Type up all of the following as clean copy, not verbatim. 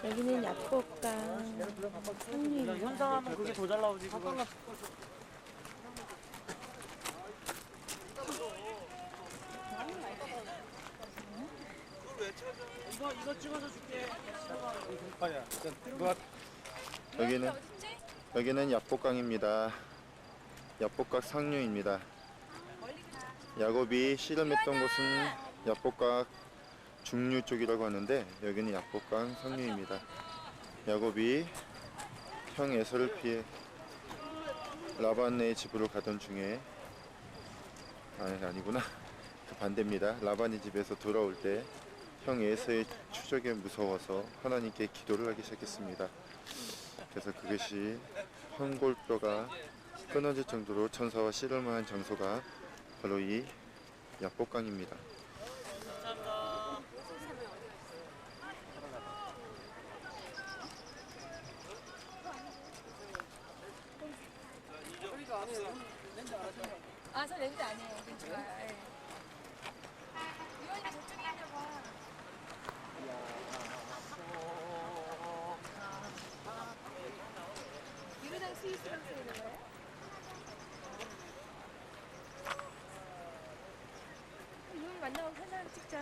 여기는 약복강 상류입니다. 현상하면 그게 더 잘 나오지 그거. 이거 찍어서 줄게. 아니야. 여기는 약복강입니다. 약복강 상류입니다. 야곱이 씨름했던 곳은 약복강 중류 쪽이라고 하는데 여기는 약복강 상류입니다. 야곱이 형 에서를 피해 라반의 집으로 가던 중에 아니구나. 그 반대입니다. 라반의 집에서 돌아올 때 형 에서의 추적에 무서워서 하나님께 기도를 하기 시작했습니다. 그래서 그것이 황골뼈가 끊어질 정도로 천사와 씨름을 한 장소가 바로 이 약복강입니다. 아, 저 렌즈 아니에요. 괜찮아요. 네. 이원이가 저쪽에 있나 봐. 이거랑 스위스랑 쓰는 거예요? 이원 만나면 사진 찍자.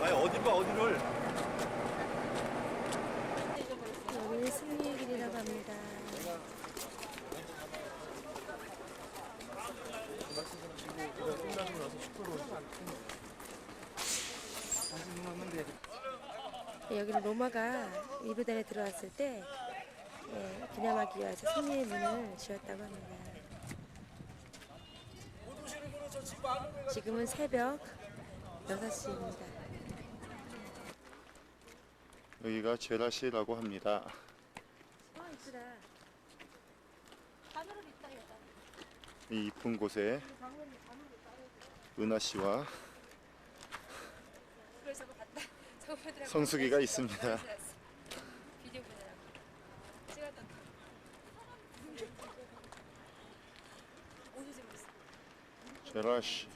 아니 어디를 여기는 승리의 길이라고 합니다. 여기는 로마가 이브단에 들어왔을 때 기념하기 위해서 승리의 문을 지었다고 합니다. 지금은 새벽 6시입니다. 여기가 제라시라고 합니다. 이쁘다. 바늘은 있다, 여자. 이 이쁜 곳에 은하 씨와 그래서 저거 봤다. 저거 보더라고. 성수기가 있습니다. 비디오 보더라고. 찍었던 옷을 입고 있어. 제라시.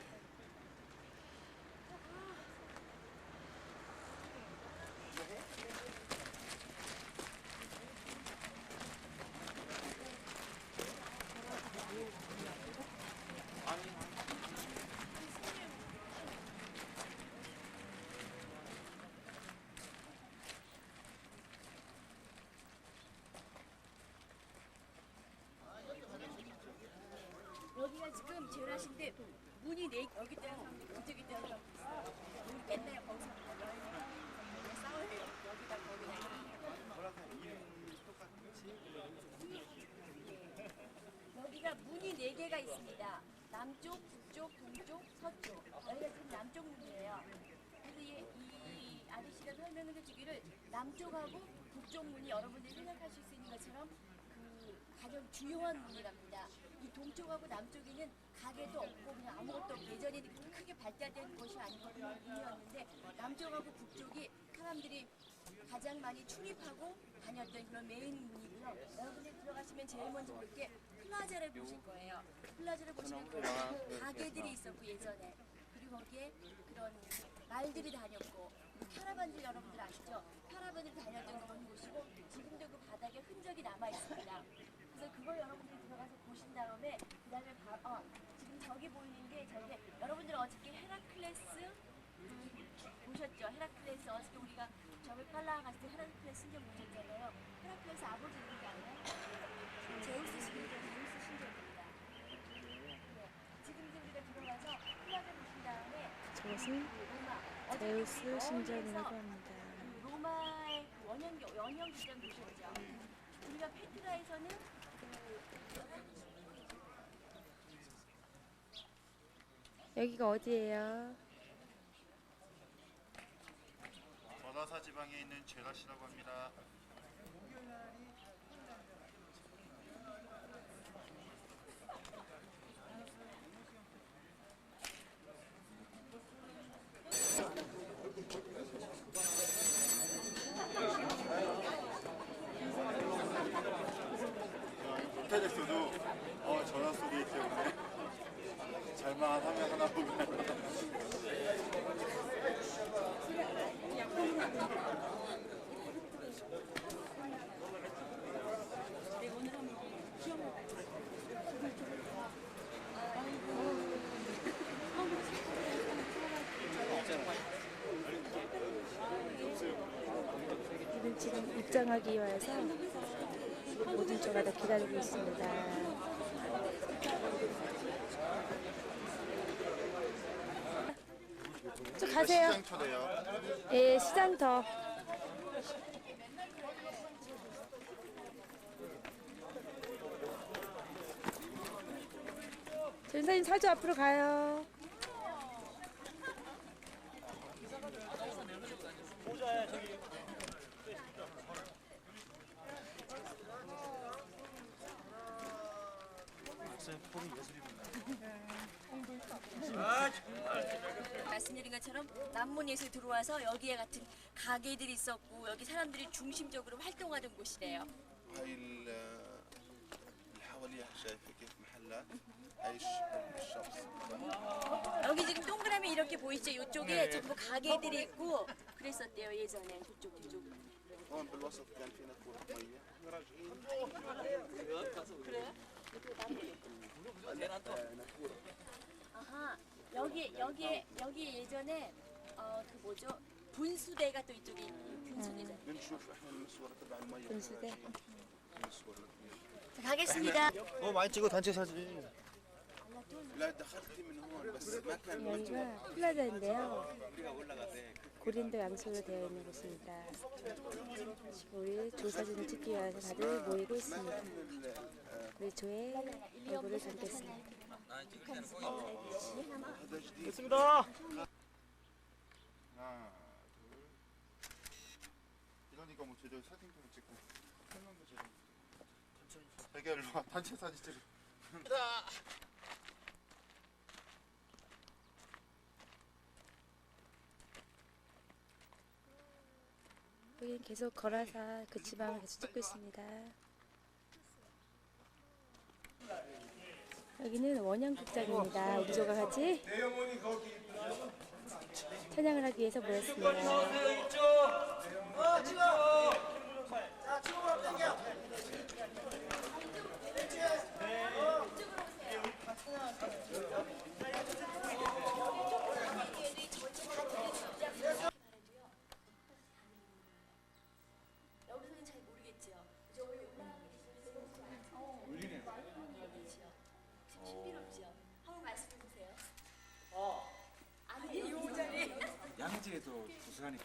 여기가 지금 제라시인데 문이 여기 때는 사람들이 그쪽에 때는 사람들이 있어요. 우리 옛날에 거기서 싸워요. 여기다 여기가 문이 4개가 있습니다. 남쪽, 북쪽, 동쪽, 서쪽. 여기가 지금 남쪽 문이에요. 그래서 이 아저씨가 설명해 주기를 남쪽하고 북쪽 문이 여러분들이 생각하실 수 있는 것처럼 가장 중요한 문이랍니다. 이 동쪽하고 남쪽에는 가게도 없고 그냥 아무것도 없고 예전에 크게 발달된 곳이 아니거든요. 문이었는데 남쪽하고 북쪽이 사람들이 가장 많이 출입하고 다녔던 그런 메인 문이고요. 여러분들 들어가시면 제일 먼저 볼 게 플라자를 보실 거예요. 플라자를 보시면 거기에 가게들이 있었고 예전에 그리고 거기에 그런 말들이 다녔고 카라반들 여러분들 아시죠? 카라반을 다녔던 그런 곳이고 지금도 그 바닥에 흔적이 남아 있습니다. 그래서 그걸 여러분들이 들어가서 보신 다음에 그 다음에 지금 저기 보이는 게 저기 여러분들 어저께 헤라클레스 보셨죠? 헤라클레스 어저께 우리가 저기 팔라와 갔을 때 헤라클레스 신전 보셨잖아요. 헤라클레스 아버지 누군지 알아요? 제우스 신전입니다. 네. 지금 우리가 들어가서 플라자 보신 다음에 저것은 제우스 신전이라고 합니다. 로마의 원형 기장 보셨죠? 우리가 페트라에서는 여기가 어디예요? 버다사 지방에 있는 제라시라고 합니다. 모텔에서도 전화 소리 때문에 잘 우리는 지금 입장하기 위해서 모든 조가 다 기다리고 있습니다. 쭉 가세요. 시장 초대요. 예, 시장터. 전사님 사주 앞으로 가요. 말씀드린 것처럼 남문예술 들어와서 여기에 같은 가게들이 있었고 여기 사람들이 중심적으로 활동하던 곳이래요. هاي اللي حواليها شايفة كيف محلات هاي الشمس 여기 지금 동그라미 이렇게 보이시죠? 이쪽에 전부 가게들이 있고 그랬었대요 예전에 저쪽. هون بالوسط كان في نافورة مية راجعين 아하 여기 예전에 그 뭐죠? 분수대가 또 이쪽에 분수대잖아요. بنشوف احنا المسورة تبع المية 분수대. المسورة 자, 가겠습니다. 많이 찍어 단체 사진. لا دخلت من هون بس ما كان مفتوح 여기가 플라자인데요. 고린도 양식으로 되어 있는 곳입니다. 우리 조 사진을 찍기 위해서 다들 모이고 있습니다. 우리 조의 얼굴을 담겠습니다. هذا جديد 됐습니다. 하나, 둘. 이러니까 뭐 제대로 사진도 못 찍고 설명도 제대로. 자기야 일로 와. 단체 사진 찍어. 여기는 계속 걸어서 그 지방을 계속 찍고 있습니다. 여기는 원형극장입니다. 우리 조가 같이 찬양을 하기 위해서 모였습니다. 여기서는 잘 모르겠죠. 저기 울리네요. 신비롭죠. 한번 말씀해 주세요. 아니 요 자리. 양지에도 도서관이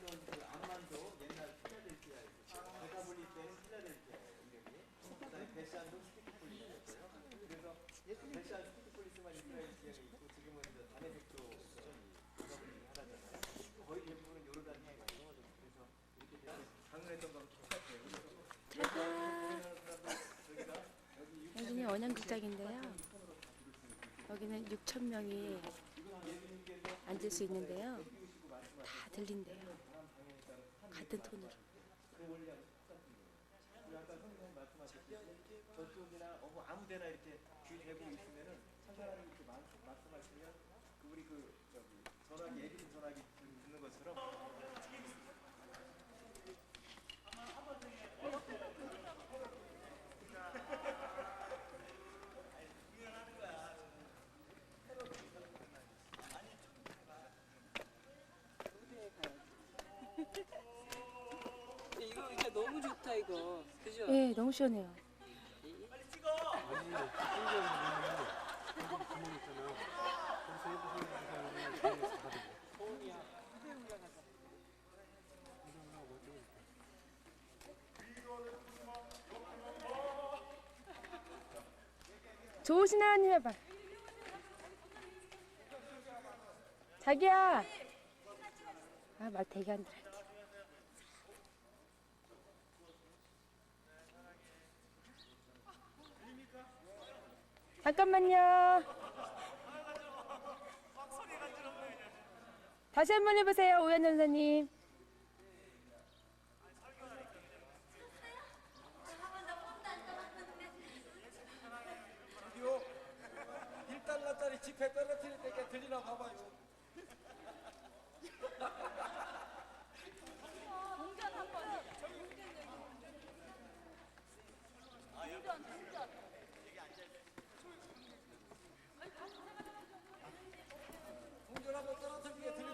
여기는 원형극장인데요. 여기는 6,000명이 앉을 수 있는데요. 다 들린대요. 같은 톤으로. 저쪽이나 아무데나 이렇게 귀 대고 있으면은 찬사람이 이렇게 말씀하시면 우리 전화기 예비군 전화기 듣는 것처럼. 이거 진짜 너무 좋다 이거. 그죠? 네, 너무 시원해요. 좋으신 하나님 해봐. 자기야. 아, 말 되게 안 들어. 잠깐만요. 다시 한번 해보세요, 오현 전사님. $1달러짜리 지폐 떨어뜨릴 때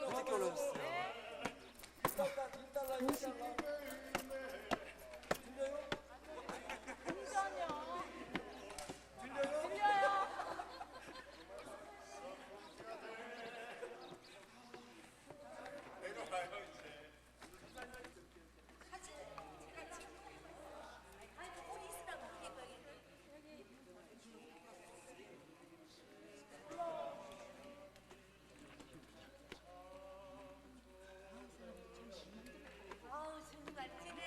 어떻게 올라오셨어요? 아우 정말 찌네.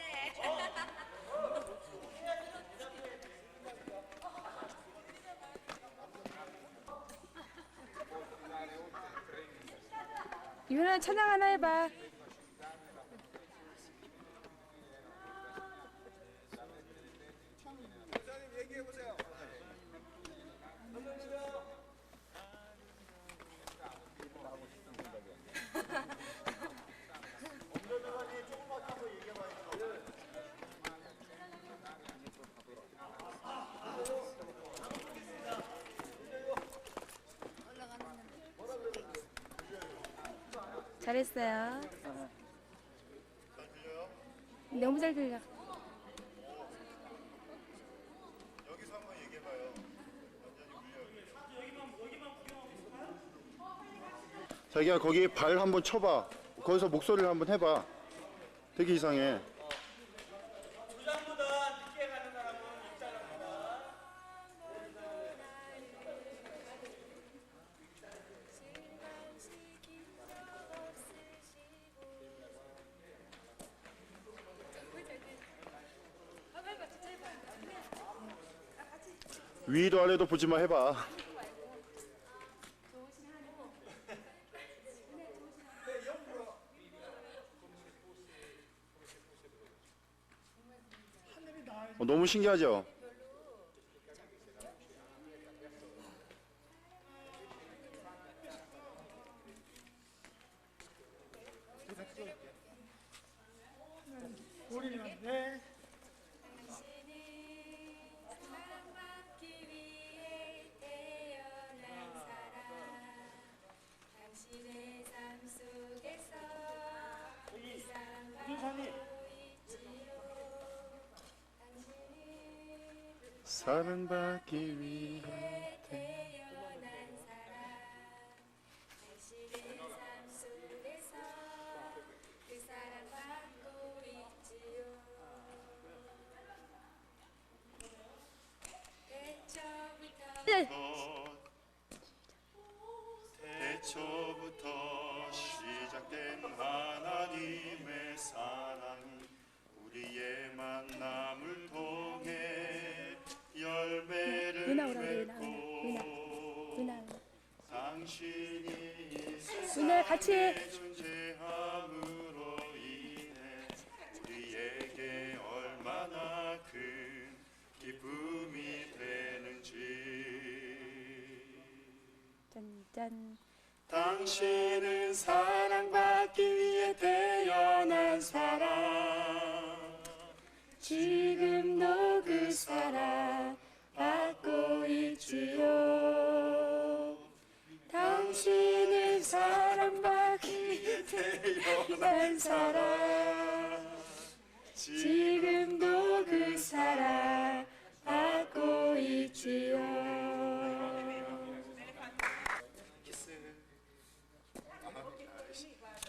유나 찬양 하나 해봐. 잘했어요. 너무 잘 들려. 여기서 한번 얘기해봐요. 자기야 거기 발 한번 쳐봐. 거기서 목소리를 한번 해봐. 되게 이상해. 위도 아래도 보지마 해봐. 너무 신기하죠? 사랑받기 위해 태어난 사람, 당신의 삶 속에서 그 사랑받고 있지요. 당신이 사랑받기 위해 태어난 사람, 당신의 삶 속에서 그 사랑받고 있지요. 태초부터 시작된 하나님의 사랑이 우리의 만남을 통해 열매를 누나 오라고 누나 맺고 누나 당신이 이 누나 같이 해. 세상에 존재함으로 인해 우리에게 얼마나 큰 기쁨이 되는지. 짠짠. 당신은 사랑받기 위해 태어난 사람. 지금도 그 사랑 받고 있지요. 당신은 사랑받기 위해 태어난 사람. 지금도 그 사랑 받고 있지요.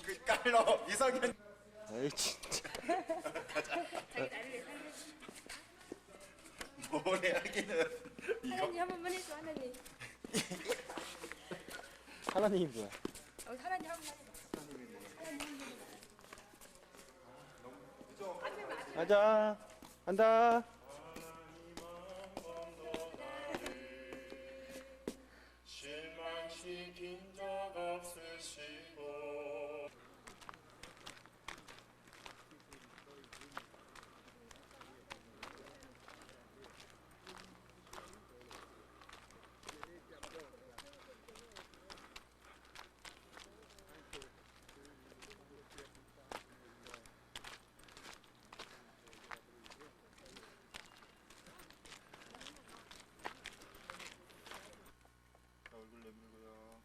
그 깔러 이성현. 에이 진짜. 뭐래 하기는 이거 하나님 한 번만 해줘 하나님. 하나님이 뭐야? 하나님 한 번만 해봐. 가자. 간다. 실망시킨 적 없으시고 내밀고요.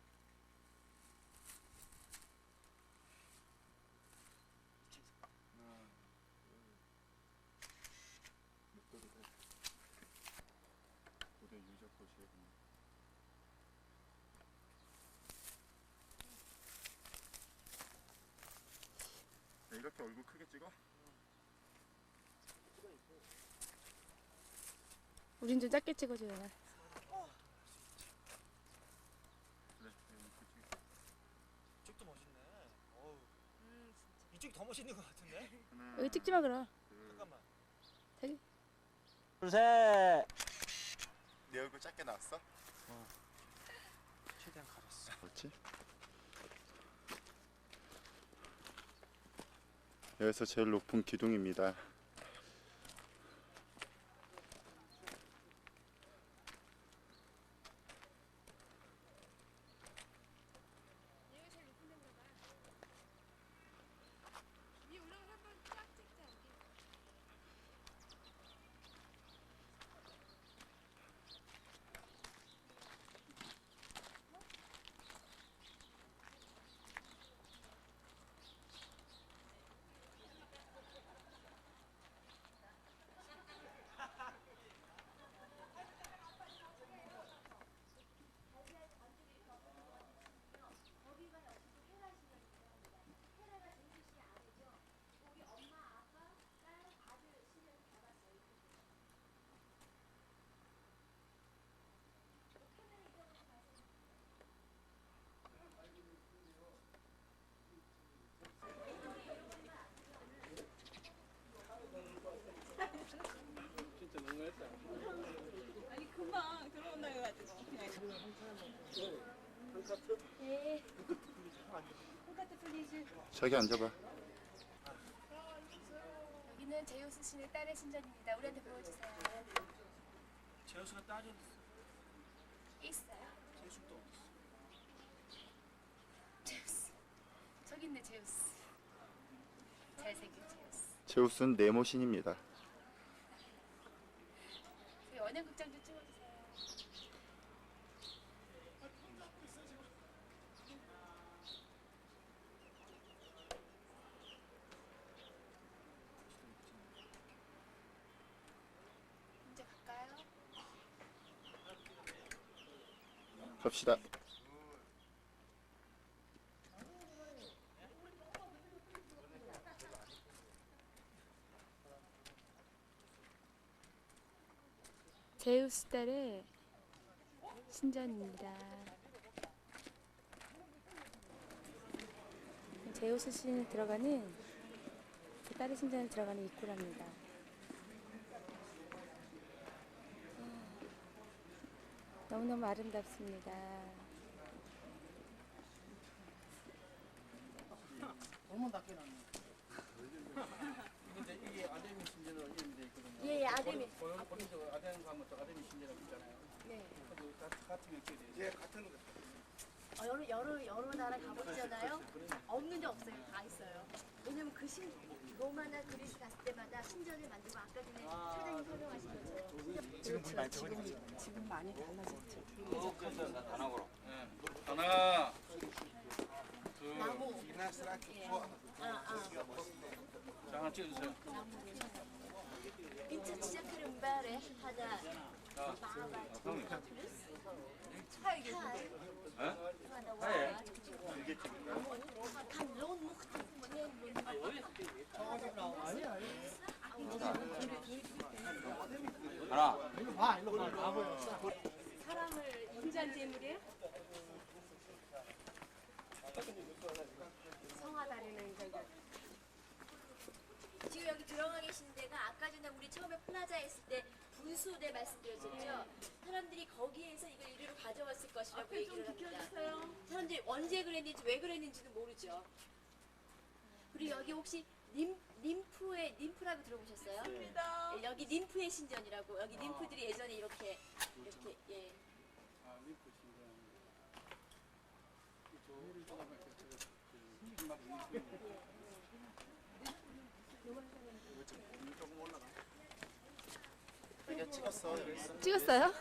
하나, 둘, 목도리 돼. 고대 유적 보시겠네. 이렇게 얼굴 크게 찍어? 우린 좀 작게 찍어줘요. 그래. 이렇게 찍어. 이쪽도 멋있네. 어우. 이쪽이 더 멋있는 것 같은데? 하나, 여기 찍지 마 그럼. 둘. 잠깐만. 둘, 셋. 내 얼굴 작게 나왔어? 최대한 가렸어. 그렇지? 여기서 제일 높은 기둥입니다. 아니 금방 들어온다 해가지고 그냥 네. 콩카트 플리즈. 저기 앉아봐. 여기는 제우스 신의 딸의 신전입니다. 우리한테 보여주세요. 제우스가 따져 있어요. 제우스도 없어. 제우스. 저기 있네 제우스. 잘생긴 제우스. 제우스는 네모 신입니다. 저희 원형극장 좀 찍어주세요. 이제 갈까요? 갑시다. 제우스 딸의 신전입니다. 제우스 신이 들어가는 그 딸의 신전에 들어가는 입구랍니다. 너무너무 아름답습니다. 너무 낮게 나네. 근데 이게 아데미 신전으로 이름돼 있거든요. 예, 아데미. 본인도 아데미 가면 또 아데미 신전이라고 있잖아요. 네. 같은 게 예, 같은 거. 여러 나라 가보시잖아요. 없는 데 없어요. 다 있어요. 왜냐면 로마나 그리스 갔을 때마다 신전을 만들고 아까 전에 사장님 설명하신 것처럼 지금 많이 달라졌죠. 하나, 나무. 예. 자 하나 찍어주세요. Ince çiçekler mübarek hada كان لون مختلف 하나. 사람을 인자한 재물이에요? 성하다리는 인자가 지금 여기 들어가 계신 데가 아까 전에 우리 처음에 플라자에 있을 때 분수대 말씀드렸었죠. 사람들이 거기에서 이걸 이리로 가져왔을 것이라고 얘기를 합니다. 사람들이 언제 그랬는지 왜 그랬는지는 모르죠. 그리고 여기 혹시 님프라고 들어보셨어요? 예, 여기 님프의 신전이라고. 여기 님프들이 예전에 이렇게 예. 찍었어. 찍었어요?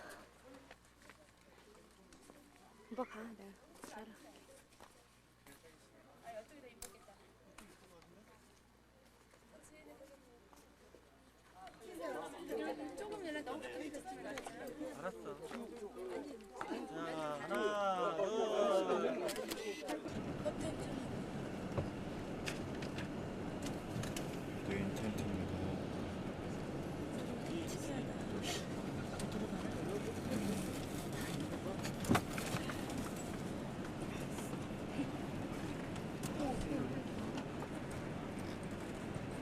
오빠 가. 내가 따라. 하나, 둘. 유대인 텐트입니다.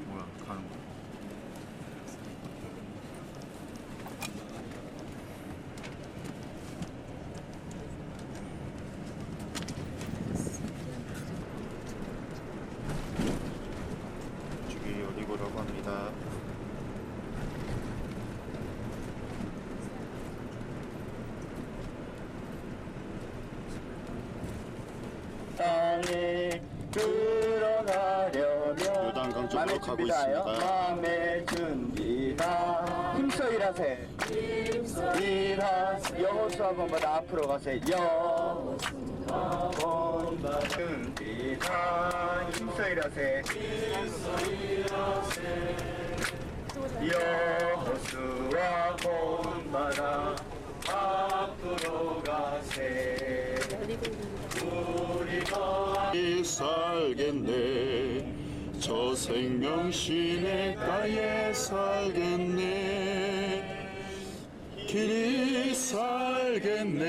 뭐야, 가는 거야? 이쪽이 어디고라고 합니다. 땅에 들어가려면 요단강 쪽으로 마음의 가고 준비다요. 있습니다. 마음의 준비다. 힘써 일하세. 일하세. 여호수아 본보다 앞으로 가세. 여호수아 본보다 준비다. 힘써 일하세. 여호수아 본보다 앞으로 가세. 이 살겠네 저 생명 시냇가에 살겠네 길이 살겠네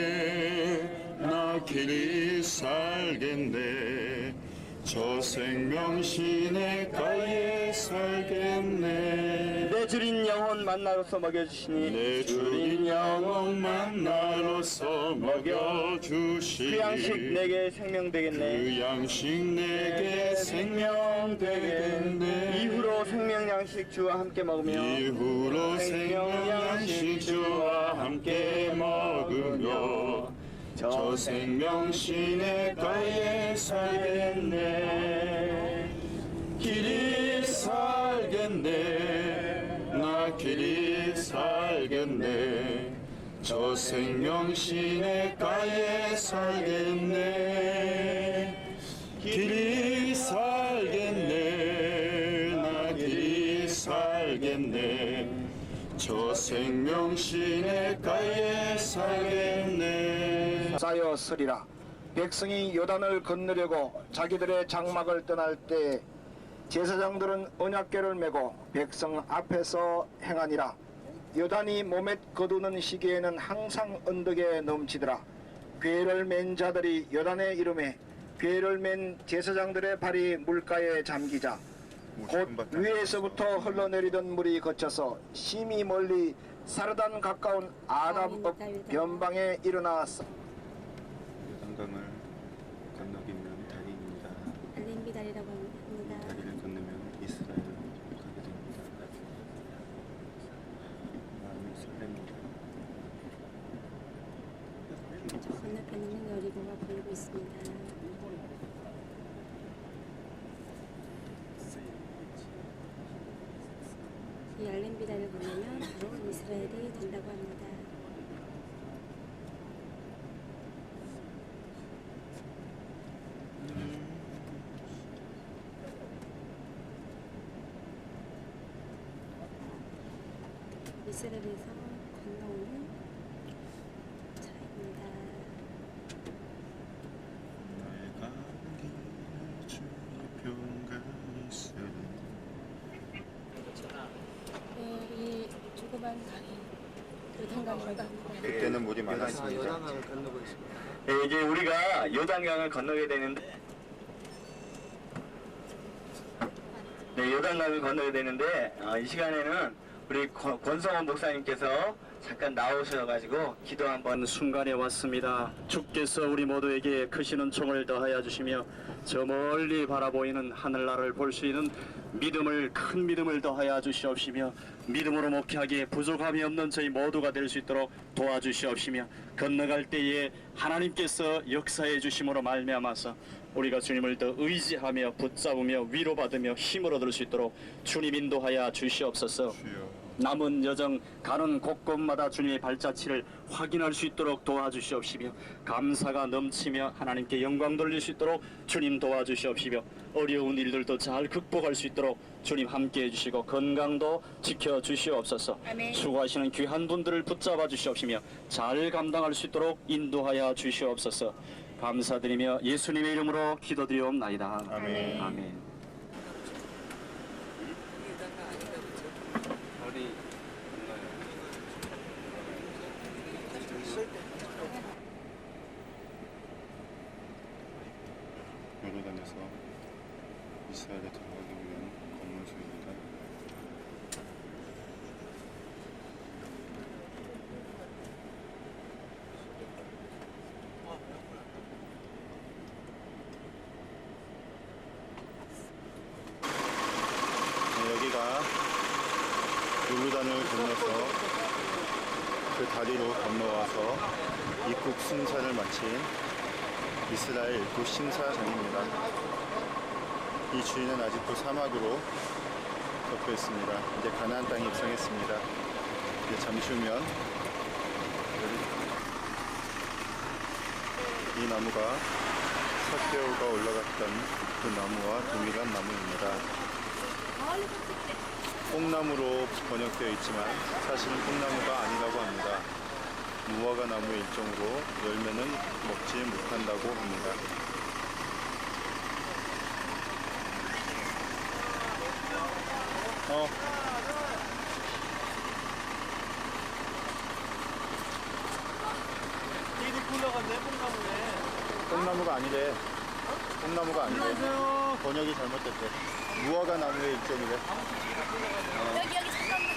나 길이 살겠네 저 생명 시냇가에 살겠네 내 주린 영혼 만나로서 먹여주시니 내 주인 영혼 만나로서 먹여주시니 그 양식 내게 생명 되겠네. 그 양식 내게 생명 되겠네 이후로 생명 양식 주와 함께 먹으며 이후로 생명 양식 주와 함께 먹으며 저 생명 시냇가에 살겠네 길이 살겠네 나 길이 살겠네 저 생명 시냇가에 살겠네 길이 살겠네 나 길이 살겠네 저 생명 시냇가에 살겠네 쌓여 서리라. 백성이 요단을 건너려고 자기들의 장막을 떠날 때 제사장들은 언약궤를 메고 백성 앞에서 행하니라. 요단이 몸에 거두는 시기에는 항상 언덕에 넘치더라. 궤를 맨 자들이 요단의 이름에 궤를 맨 제사장들의 발이 물가에 잠기자 곧 위에서부터 흘러내리던 물이 거쳐서 심히 멀리 사르단 가까운 아담읍 변방에 일어났어. 요단강을 건너기면 다리입니다. 알림비 다리라고 합니다. 다리를 건너면 이스라엘을 가게 됩니다. 마음이 설렙니다. 저 건너편에는 여리고가 보이고 있습니다. 이 알림비 다리를 건너면 바로 이스라엘이 된다고 합니다. 이스라엘에서 건너오는 차입니다. 나의 가는 길 주의 평가 있으리 이 조그만 강이 요단강이라고 합니다. 그때는 물이 많았습니다. 요단강을 건너고 있습니다. 네, 이제 우리가 요단강을 건너게 되는데 네, 요단강을 건너게 되는데 이 시간에는 우리 권성원 목사님께서 잠깐 나오셔가지고 기도 한번 순간에 왔습니다. 주께서 우리 모두에게 크시는 총을 더하여 주시며 저 멀리 바라보이는 하늘나라를 볼 수 있는 믿음을 큰 믿음을 더하여 주시옵시며 믿음으로 목회하기에 부족함이 없는 저희 모두가 될 수 있도록 도와주시옵시며 건너갈 때에 하나님께서 역사해 주심으로 말미암아서 우리가 주님을 더 의지하며 붙잡으며 위로받으며 힘을 얻을 수 있도록 주님 인도하여 주시옵소서. 주여 남은 여정 가는 곳곳마다 주님의 발자취를 확인할 수 있도록 도와주시옵시며 감사가 넘치며 하나님께 영광 돌릴 수 있도록 주님 도와주시옵시며 어려운 일들도 잘 극복할 수 있도록 주님 함께해 주시고 건강도 지켜주시옵소서. 아멘. 수고하시는 귀한 분들을 붙잡아 주시옵시며 잘 감당할 수 있도록 인도하여 주시옵소서. 감사드리며 예수님의 이름으로 기도드리옵나이다. 아멘. 아멘. 요르단에서 이스라엘에 들어가기 위한 검문소입니다. 여기가 요르단을 건너서 그 다리로 건너와서 입국 순사를 마친 이스라엘 입국 심사장입니다. 이 주위는 아직도 사막으로 덮여 있습니다. 이제 가나안 땅에 입성했습니다. 이제 잠시 후면 이 나무가 삭개오가 올라갔던 그 나무와 동일한 나무입니다. 뽕나무로 번역되어 있지만 사실은 뽕나무가 아니라고 합니다. 무화과 나무의 일종으로 열매는 먹지 못한다고 합니다. 얘들 굴러갔네, 뽕나무네. 뽕나무가 아니래. 뽕나무가 아니래. 번역이 잘못됐대. 무화과 나무의 일종이래. 여기 잠깐만.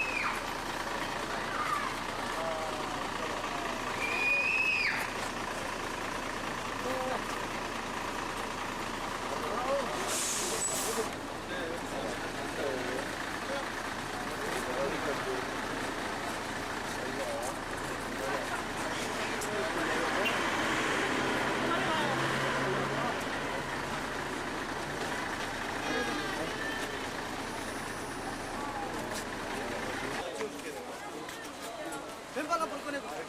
왼발 앞으로 꺼내고. 하나,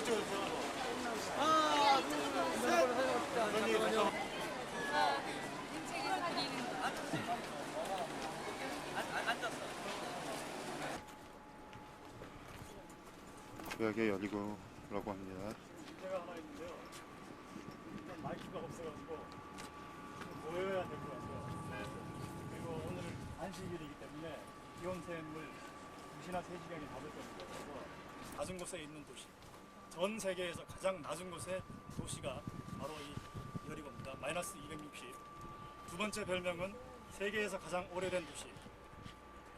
둘, 셋. 구약의 여리고라고 합니다. 문제가 하나 있는데요. 일단 마이크가 없어가지고 보여야 될 것 같아요. 네. 그리고 오늘 안식일이기 때문에 기온샘을 2시나 3시간이 다 됐거든요. 그래서 낮은 곳에 있는 도시, 전 세계에서 가장 낮은 곳의 도시가 바로 이 여리고입니다. 마이너스 260. 두 번째 별명은 세계에서 가장 오래된 도시.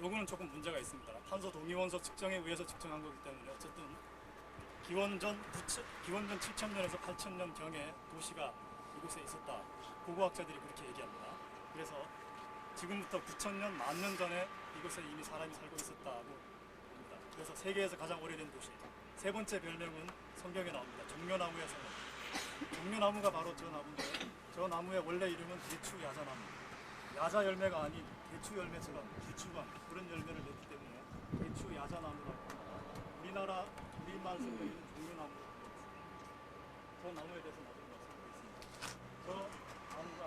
요거는 조금 문제가 있습니다. 탄소 동위원소 측정에 의해서 측정한 거기 때문에 어쨌든 기원전 7,000년에서 8,000년 경에 도시가 이곳에 있었다. 고고학자들이 그렇게 얘기합니다. 그래서 지금부터 9,000년, 10,000년 전에 이곳에 이미 사람이 살고 있었다고 합니다. 그래서 세계에서 가장 오래된 도시. 세 번째 별명은 성경에 나옵니다. 종려나무의 성읍. 종려나무가 바로 저 나무인데 저 나무의 원래 이름은 대추 야자나무. 야자 열매가 아닌 대추 열매처럼 대추감 그런 열매를 냈기 때문에 대추 야자나무라고 합니다. 우리말 성경에는 종려나무라고 되어 있습니다. 저 나무에 대해서 나중에 말씀드리겠습니다. 저 나무가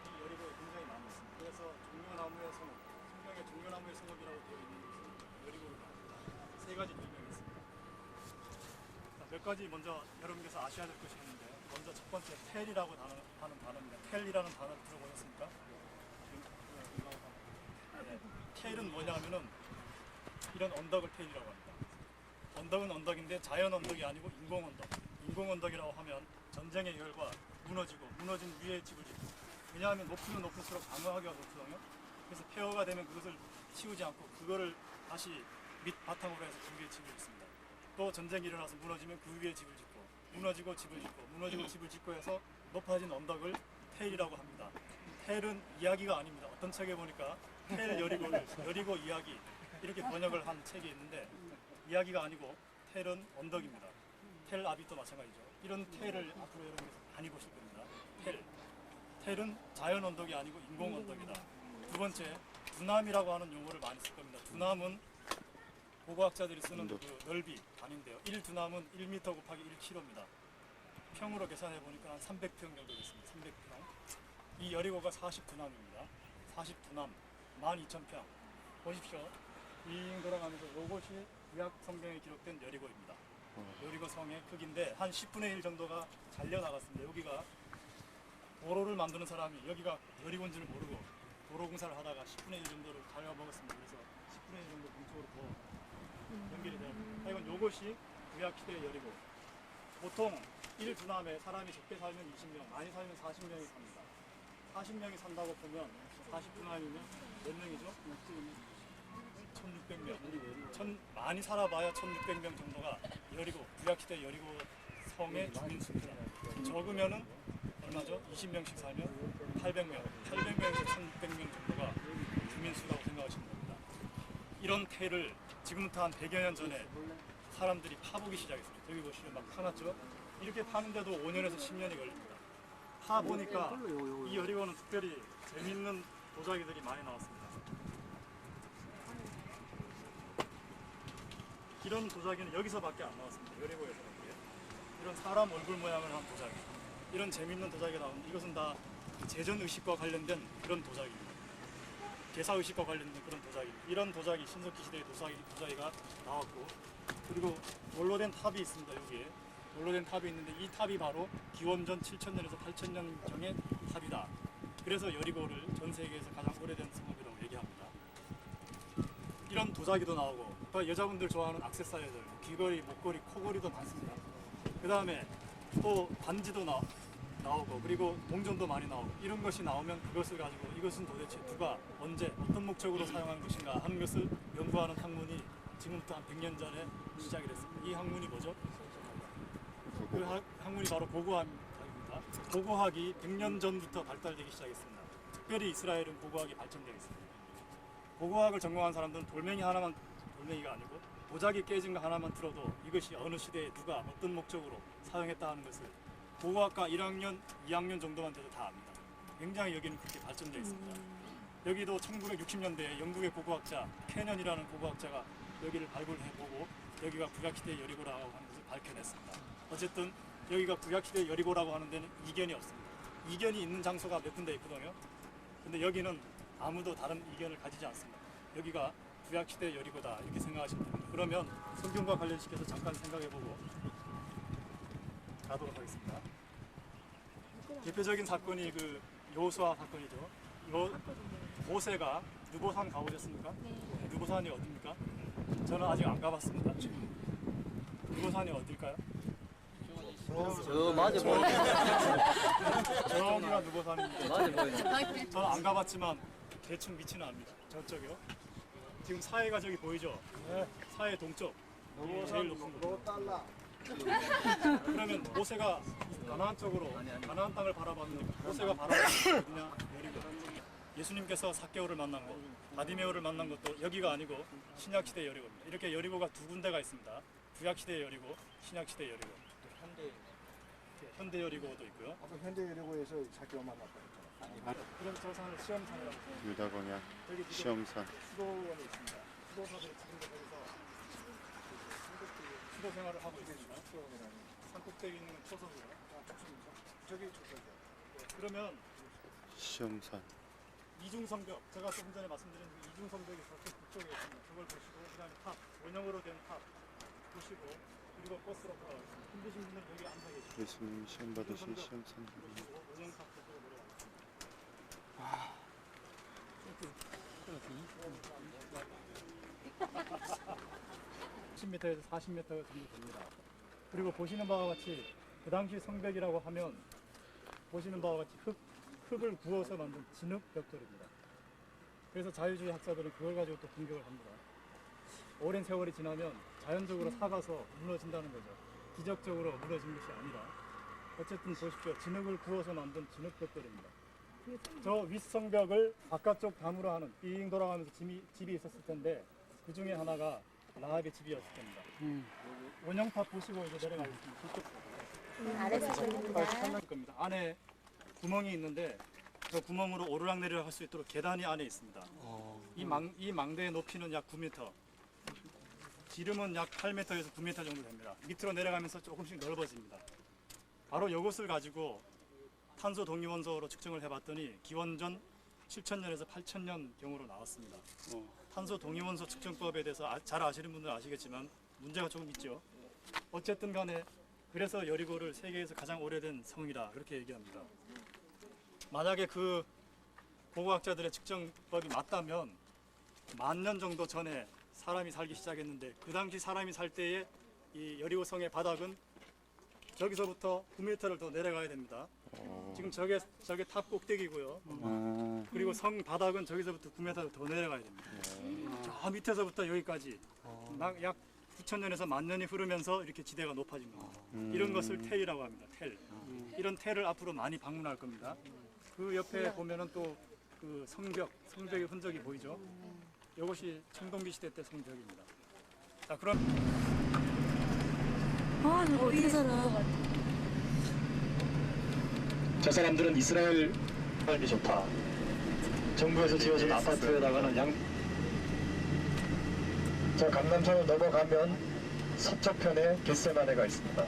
이 여리고에 굉장히 많이 있습니다. 그래서 종려나무의 성읍, 성경에 종려나무의 성읍이라고 되어 있는 곳은 여리고로 나옵니다. 세 가지 별명이 있습니다. 자, 몇 가지 먼저 여러분께서 아셔야 될 것이 있는데 먼저 첫 번째 텔이라고 하는 단어입니다. 텔이라는 단어를 들어보셨습니까? 네. 텔은 뭐냐면은 이런 언덕을 텔이라고 합니다. 언덕은 언덕인데 자연 언덕이 아니고 인공 언덕. 인공 언덕이라고 하면 전쟁의 열과 무너진 위에 집을 짓고. 왜냐하면 높으면 높을수록 강하기가 높거든요. 그래서 폐허가 되면 그것을 치우지 않고 그거를 다시 밑 바탕으로 해서 그 위에 집을 짓습니다. 또 전쟁이 일어나서 무너지면 그 위에 집을 짓고 무너지고 집을 짓고 무너지고 집을 짓고 해서 높아진 언덕을 텔이라고 합니다. 텔은 이야기가 아닙니다. 어떤 책에 보니까 텔 여리고 이야기 이렇게 번역을 한 책이 있는데 이야기가 아니고 텔은 언덕입니다. 텔 아비도 마찬가지죠. 이런 텔을 앞으로 여러분께서 많이 보실 겁니다. 텔은 자연 언덕이 아니고 인공 언덕이다. 두 두 번째, 두남이라고 하는 용어를 많이 쓸 겁니다. 두남은 고고학자들이 쓰는 그 넓이 아닌데요. 1두남은 1m 곱하기 1km입니다. 평으로 계산해 보니까 한 300평 정도 됐습니다. 300평. 이 여리고가 40두남입니다. 40두남, 12,000평. 보십시오. 빙 돌아가면서 이것이 구약 성경에 기록된 여리고입니다. 여리고 성의 크기인데 한 10분의 1 정도가 잘려 나갔습니다. 여기가 도로를 만드는 사람이 여기가 여리고인지를 모르고 도로 공사를 하다가 10분의 1 정도를 갈아 먹었습니다. 그래서 10분의 1 정도 동쪽으로 더 연결이 됩니다. 이건 요것이 구약 시대의 여리고. 보통 1두남에 사람이 적게 살면 20명, 많이 살면 40명이 삽니다. 40명이 산다고 보면 40두남이면 몇 명이죠? 1600명. 많이 살아봐야 1600명 정도가 여리고, 구약시대 여리고 성의 주민수입니다. 적으면은 얼마죠? 20명씩 살면 800명. 800명에서 1600명 정도가 주민수라고 생각하시면 됩니다. 이런 태를 지금부터 한 100여 년 전에 사람들이 파보기 시작했습니다. 여기 보시면 막 파놨죠? 이렇게 파는데도 5년에서 10년이 걸립니다. 파보니까 이 여리고는 특별히 재밌는 도자기들이 많이 나왔습니다. 이런 도자기는 여기서밖에 안 나왔습니다. 여리고에서밖에. 이런 사람 얼굴 모양을 한 도자기. 이런 재밌는 도자기가 나오는데 이것은 다 제전의식과 관련된 그런 도자기입니다. 제사의식과 관련된 그런 도자기입니다. 이런 도자기, 신석기 시대의 도자기가 나왔고, 그리고 돌로 된 탑이 있습니다. 여기에 돌로 된 탑이 있는데 이 탑이 바로 기원전 7000년에서 8000년경의 탑이다. 그래서 여리고를 전 세계에서 가장 오래된 성읍이라고 얘기합니다. 이런 도자기도 나오고, 또 여자분들 좋아하는 액세서리들, 귀걸이, 목걸이, 코걸이도 많습니다. 그 다음에 또 반지도 나오고, 그리고 동전도 많이 나오고, 이런 것이 나오면 그것을 가지고 이것은 도대체 누가 언제 어떤 목적으로 사용한 것인가 하는 것을 연구하는 학문이 지금부터 한 100년 전에 시작이 됐습니다. 이 학문이 뭐죠? 그 학문이 바로 고고학입니다. 고고학이 100년 전부터 발달되기 시작했습니다. 특별히 이스라엘은 고고학이 발전되어 있습니다. 고고학을 전공한 사람들은 돌멩이 하나만, 돌멩이가 아니고 도자기 깨진 거 하나만 들어도 이것이 어느 시대에 누가 어떤 목적으로 사용했다 하는 것을 고고학과 1학년, 2학년 정도만 돼도 다 압니다. 굉장히 여기는 그렇게 발전되어 있습니다. 여기도 1960년대에 영국의 고고학자 캐년이라는 고고학자가 여기를 발굴해보고 여기가 구약시대의 여리고라고 하는 것을 밝혀냈습니다. 어쨌든 여기가 구약시대의 여리고라고 하는 데는 이견이 없습니다. 이견이 있는 장소가 몇 군데 있거든요. 근데 여기는 아무도 다른 이견을 가지지 않습니다. 여기가 구약시대의 여리고다 이렇게 생각하시면 됩니다. 그러면 성경과 관련시켜서 잠깐 생각해보고 가도록 하겠습니다. 대표적인 사건이 그 여호수아 사건이죠. 모세가 느보산 가보셨습니까? 네. 느보산이 어디입니까? 저는 아직 안 가봤습니다. 느보산이 어딜까요? 저 맞아 보이네. 저기가 느보산입니다. 맞아 보이네. 저는 안 가봤지만 대충 위치는 압니다. 저쪽이요. 지금 사해가 저기 보이죠? 사해 동쪽. 제일 높은 곳. 그러면 모세가 가나안 쪽으로 가나안 땅을 바라봤는데 모세가 바라본 곳이 어디냐? 여리고. 예수님께서 삭개오를 만난 곳, 바디메오를 만난 것도 여기가 아니고 신약시대 여리고입니다. 이렇게 여리고가 두 군데가 있습니다. 구약시대 여리고, 신약시대 여리고. 현대 여리고도 있고요. 아까 현대 여리고에서 사기와 만났다 했잖아. 그럼 저 산을 시험산이라고 해요. 유다공약 여기 지금 시험산. 수도원이 있습니다. 수도사들이 지금도 거기서 수도 생활을 하고 있습니다. 산 꼭대기 있는 건 초석이에요. 저기 저쪽이야. 그러면 시험산. 이중성벽, 제가 조금 전에 말씀드린 그 이중성벽이 저쪽 북쪽에 있습니다. 그걸 보시고 그 다음에 탑, 원형으로 된 탑 보시고 그리고 버스로 돌아가겠습니다. 힘드신 분들은 여기 앉아 계시고 예수님 시험 받으신 시험산. 보시고 원형 탑 쪽으로 내려가겠습니다. 10m에서 40m 정도 됩니다. 그리고 보시는 바와 같이 그 당시 성벽이라고 하면 보시는 바와 같이 흙을 구워서 만든 진흙 벽돌입니다. 그래서 자유주의 학자들은 그걸 가지고 또 공격을 합니다. 오랜 세월이 지나면 자연적으로 삭아서 무너진다는 거죠. 기적적으로 무너진 것이 아니라 어쨌든 보십시오. 진흙을 구워서 만든 진흙 벽돌입니다. 저 윗성벽을 바깥쪽 담으로 하는 빙 돌아가면서 집이 있었을 텐데 그 중에 하나가 라합의 집이었을 겁니다. 원형탑 보시고 이제 내려가겠습니다. 아래서 보입니다. 겁니다. 안에 구멍이 있는데 그 구멍으로 오르락내리락 할 수 있도록 계단이 안에 있습니다. 이 망대의 높이는 약 9m, 지름은 약 8m에서 9m 정도 됩니다. 밑으로 내려가면서 조금씩 넓어집니다. 바로 이것을 가지고 탄소 동위원소로 측정을 해봤더니 기원전 7,000년에서 8,000년 경으로 나왔습니다. 탄소 동위원소 측정법에 대해서 잘 아시는 분들은 아시겠지만 문제가 조금 있죠. 어쨌든 간에 그래서 여리고를 세계에서 가장 오래된 성이다 그렇게 얘기합니다. 만약에 그 고고학자들의 측정법이 맞다면 10,000년 정도 전에 사람이 살기 시작했는데 그 당시 사람이 살 때의 이 여리고 성의 바닥은 저기서부터 9m를 더 내려가야 됩니다. 지금 저게 탑 꼭대기고요. 그리고 성 바닥은 저기서부터 9m를 더 내려가야 됩니다. 저 밑에서부터 여기까지 약 9,000년에서 10,000년이 흐르면서 이렇게 지대가 높아진 겁니다. 이런 것을 텔이라고 합니다. 텔. 이런 텔을 앞으로 많이 방문할 겁니다. 그 옆에 보면은 또 그 성벽의 흔적이 보이죠. 이것이 청동기 시대 때 성벽입니다. 자, 그럼 아, 저거 어떻게 살아? 저 사람들은 이스라엘 삶이 좋다. 정부에서 지어준 아파트에다가는 자, 강남선을 넘어가면 서쪽편에 겟세마네가 있습니다.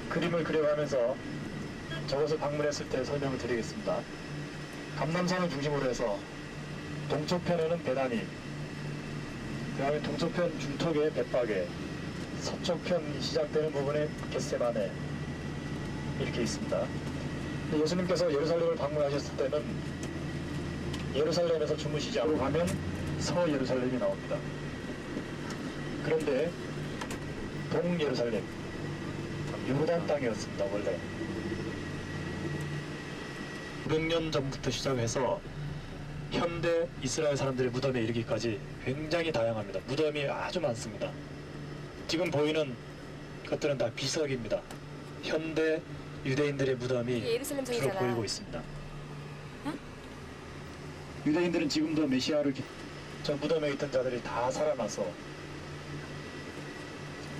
그림을 그려가면서 저것을 방문했을 때 설명을 드리겠습니다. 감남산을 중심으로 해서 동쪽편에는 베다니, 그 다음에 동쪽편 중턱에 벳바게, 서쪽편 시작되는 부분에 겟세마네 이렇게 있습니다. 예수님께서 예루살렘을 방문하셨을 때는 예루살렘에서 주무시지 않고 가면 서예루살렘이 나옵니다. 그런데 동예루살렘, 요르단 땅이었습니다. 원래 900년 전부터 시작해서 현대 이스라엘 사람들의 무덤에 이르기까지 굉장히 다양합니다. 무덤이 아주 많습니다. 지금 보이는 것들은 다 비석입니다. 현대 유대인들의 무덤이 주로 보이고 있습니다. 유대인들은 지금도 메시아를 저 무덤에 있던 자들이 다 살아나서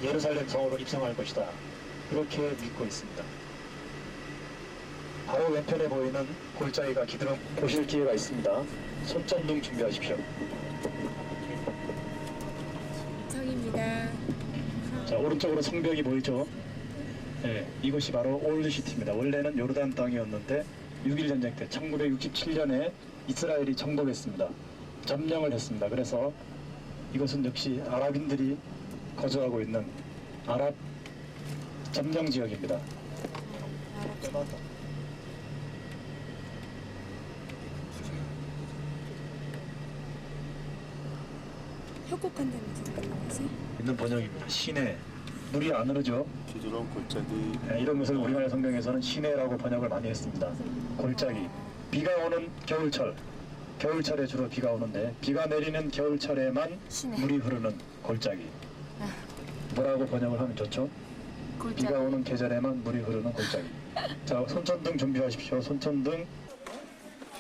예루살렘 성으로 입성할 것이다. 그렇게 믿고 있습니다. 바로 왼편에 보이는 골짜기가 기드론 보실 기회가 있습니다. 손전등 준비하십시오. 성입니다. 자, 오른쪽으로 성벽이 보이죠? 네, 이것이 바로 올드시티입니다. 원래는 요르단 땅이었는데 6.1 전쟁 때 1967년에 이스라엘이 정복했습니다. 점령을 했습니다. 그래서 이것은 역시 아랍인들이 거주하고 있는 아랍 점령 지역입니다. 협곡한다면서 있는 번역입니다. 시내. 물이 안 흐르죠? 뒤돌아온 골짜기. 네, 이런 것을 우리나라 성경에서는 시내라고 번역을 많이 했습니다. 골짜기. 비가 오는 겨울철. 겨울철에 주로 비가 오는데 비가 내리는 겨울철에만 시내. 물이 흐르는 골짜기. 뭐라고 번역을 하면 좋죠? 골짜기. 비가 오는 계절에만 물이 흐르는 골짜기. 자, 손전등 준비하십시오. 손전등.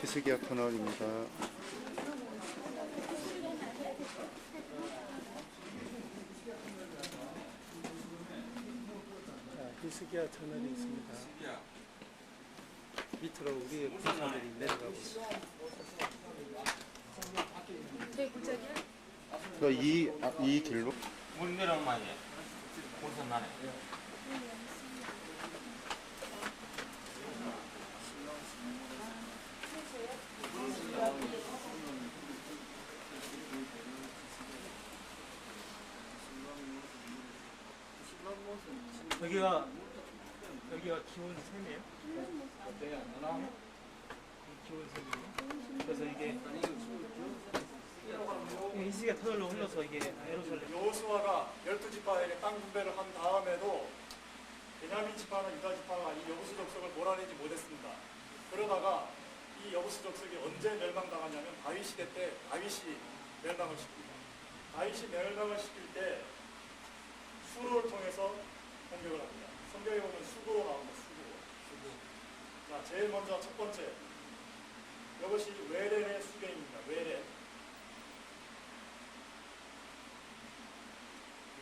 히스기야 터널입니다. 히스기야 터널이 있습니다. 밑으로 우리의 군사들이 내려가고 있습니다. 네, 골짜기야? 이 길로 물미랑만이 고선 나네. 여기가 기온 샘이에요? 기온 샘이에요. 그래서 이게 히스기야 터널로 흘러서 이게 예루살렘. 여호수아가 12지파에게 땅 분배를 한 다음에도 베냐민 지파나 유다 지파가 이 여부수 족속을 몰아내지 못했습니다. 그러다가 이 여부수 족속이 언제 멸망당하냐면 다윗 시대 때 다윗이 멸망을 시킵니다. 다윗이 멸망을 시킬 때 수로를 통해서 공격을 합니다. 성경에 보면 수고로 나옵니다. 수고. 자, 제일 먼저 첫 번째. 이것이 외렌의 수경입니다.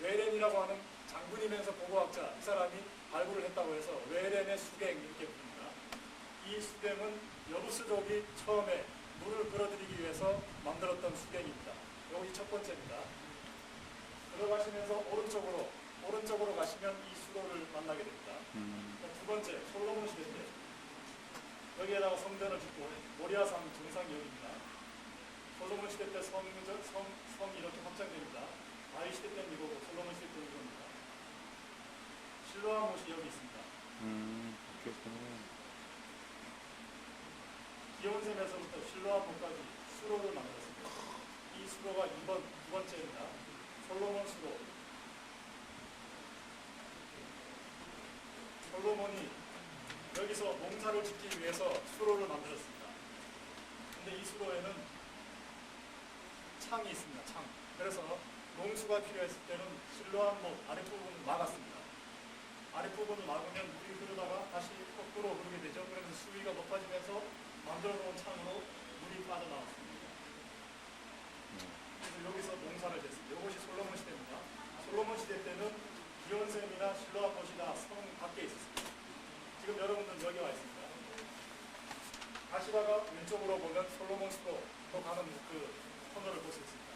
외렌이라고 하는 장군이면서 고고학자, 이 사람이 발굴을 했다고 해서 외렌의 수경 이렇게 부릅니다. 이 수경 이온샘은 여부수족이 처음에 물을 끌어들이기 위해서 만들었던 수경입니다. 여기 첫 번째입니다. 들어가시면서 오른쪽으로 가시면 이 수로를 만나게 됩니다. 두 번째, 솔로몬 시대 때 여기에다가 성전을 짓고 모리아산 정상이 여기입니다. 솔로몬 시대 때 성이 이렇게 확장됩니다. 다윗 시대 때는 이거고 솔로몬 시대 때는 이겁니다. 실로암 못이 여기 있습니다. 기온샘에서부터 실로암 못까지 수로를 만들었습니다. 이 수로가 두 번째입니다. 솔로몬 수로. 솔로몬이 여기서 농사를 짓기 위해서 수로를 만들었습니다. 근데 이 수로에는 창이 있습니다. 창. 그래서 농수가 필요했을 때는 실로암 못 아랫부분을 막았습니다. 아랫부분을 막으면 물이 흐르다가 다시 거꾸로 흐르게 되죠. 그러면서 수위가 높아지면서 만들어 놓은 창으로 물이 빠져나왔습니다. 그래서 여기서 농사를 짓습니다. 이것이 솔로몬 시대입니다. 솔로몬 시대 때는 기온샘이나 실로암 못이 다 성 밖에 있었습니다. 지금 여러분들 여기 와 있습니다. 가시다가 왼쪽으로 보면 솔로몬 수로로 가는 그 터널을 볼 수 있습니다.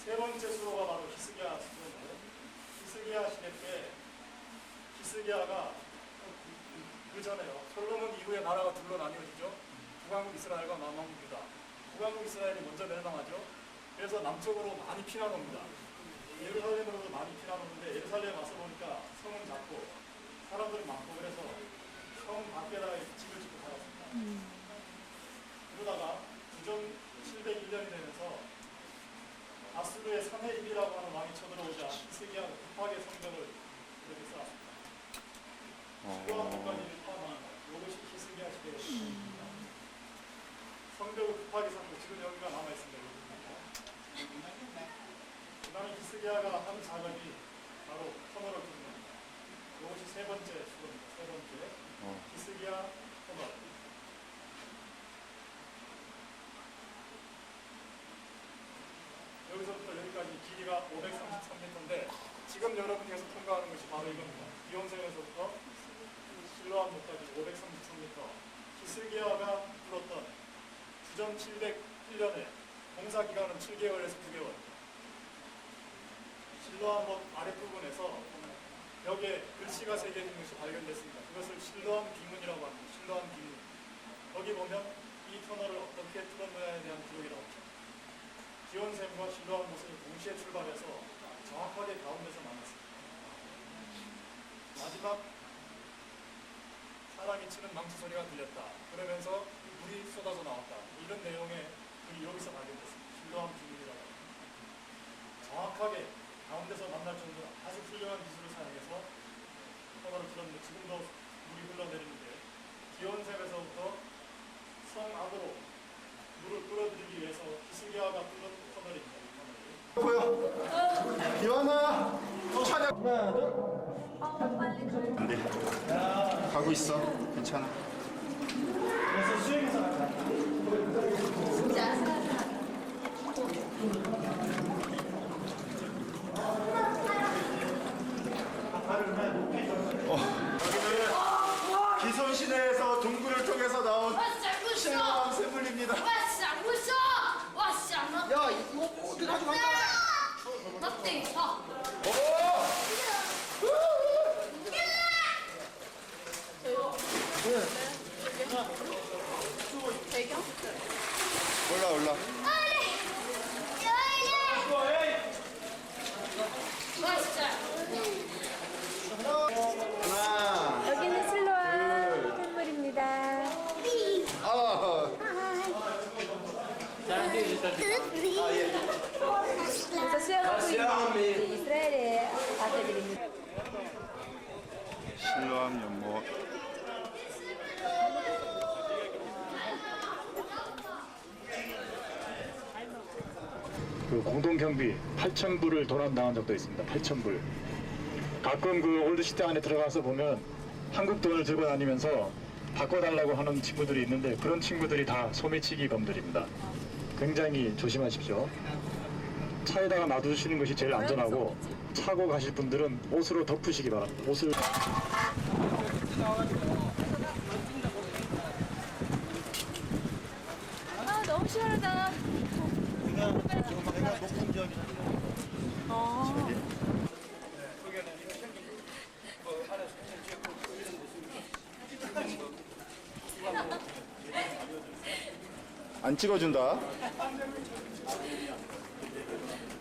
세 번째 수로가 바로 히스기야 수로인데, 히스기야 시대 때 히스기야가 그 전에요. 솔로몬 이후에 나라가 둘로 나뉘어지죠. 북왕국 이스라엘과 남왕국 유다. 북왕국 이스라엘이 먼저 멸망하죠. 그래서 남쪽으로 많이 피난 옵니다. 예루살렘으로도 많이 피난 오는데 예루살렘에 와서 보니까 성은 작고 사람들이 많고 그래서 성 밖에다가 집을 짓고 살았습니다. 그러다가 주전 701년이 되면서 아수르의 사네립이라고 하는 왕이 쳐들어오자 히스기야가 급하게 성전을 이렇게 쌓았습니다. 실로암까지 포함합니다. 이것이 히스기야 시대입니다. 성벽을 급하게 쌓고 지금 여기가 남아있습니다. 그 다음에 히스기야가 한 작업이 바로 터널을 뚫는 겁니다. 이것이 세 번째 수로입니다. 세 번째 히스기야 터널. 여기서부터 여기까지 길이가 533m인데 지금 여러분께서 통과하는 것이 바로 이겁니다. 기온샘에서부터 실로암 못까지 533m. 히스기야가 뚫었던 주전 701년에 공사 기간은 7개월에서 9개월. 실로암 못 아랫부분에서 벽에 글씨가 새겨진 것이 발견됐습니다. 그것을 실로암 비문이라고 합니다. 실로암 비문. 거기 보면 이 터널을 어떻게 뚫었느냐에 대한 기록이 나오죠. 기온샘과 실로암 못이 동시에 출발해서 정확하게 가운데서 만났습니다. 마지막 사람이 치는 망치 소리가 들렸다. 그러면서 물이 쏟아져 나왔다. 이런 내용의 글이 여기서 발견됐습니다. 실로암 비문이라고 합니다. 정확하게 가운데서 만날 정도로 아주 훌륭한 기술을 사용해서 터널을 뚫었는데 지금도 물이 흘러내리는데 기온샘에서부터 성 안으로 물을 끌어들이기 위해서 히스기야가 뚫은 터널입니다. 보여. 이완아, 차량. 안 돼. 가고 있어. 괜찮아. 그래서 수행해서 가자. 여기는 기손 시내에서 동굴을 통해서 나온 실로암 샘물입니다. 야, 이거 어디 가져간 거야? 맞대. 올라. 하나. 여기는 실로암 샘물입니다. 그래서 수영하고 있는 이스라엘의 아들들입니다. 실로암 연못. 그 공동경비 8,000불을 도난당한 적도 있습니다. 8,000불. 가끔 그 올드시티 안에 들어가서 보면 한국 돈을 들고 다니면서 바꿔달라고 하는 친구들이 있는데 그런 친구들이 다 소매치기 범들입니다. 굉장히 조심하십시오. 차에다가 놔두시는 것이 제일 안전하고 차고 가실 분들은 옷으로 덮으시기 바랍니다. 옷을 시원하다. 내가 높은 지역이나 안 찍어준다.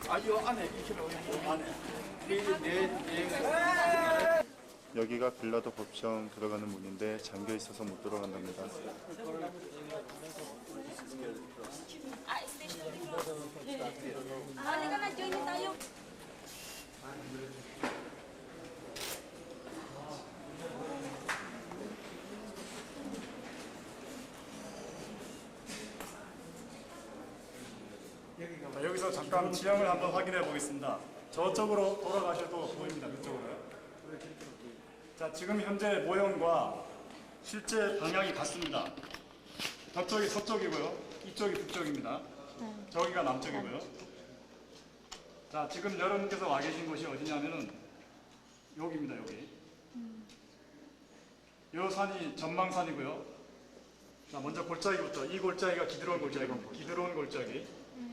아주 안에 2km 안에 여기가 빌라도 법정 들어가는 문인데 잠겨 있어서 못 들어간답니다. Halika na, join na tayo. 자, 여기서 잠깐 지형을 한번 확인해 보겠습니다. 저쪽으로 돌아가셔도 보입니다. 그쪽으로요. 자, 지금 현재 모형과 실제 방향이 같습니다. 저쪽이 서쪽이고요. 이쪽이 북쪽입니다. 저기가 남쪽이고요. 자, 지금 여러분께서 와 계신 곳이 어디냐면은 여기입니다. 여기. 이 산이 전망산이고요. 자, 먼저 골짜기부터. 이 골짜기가 기드론 골짜기고, 기드론 골짜기.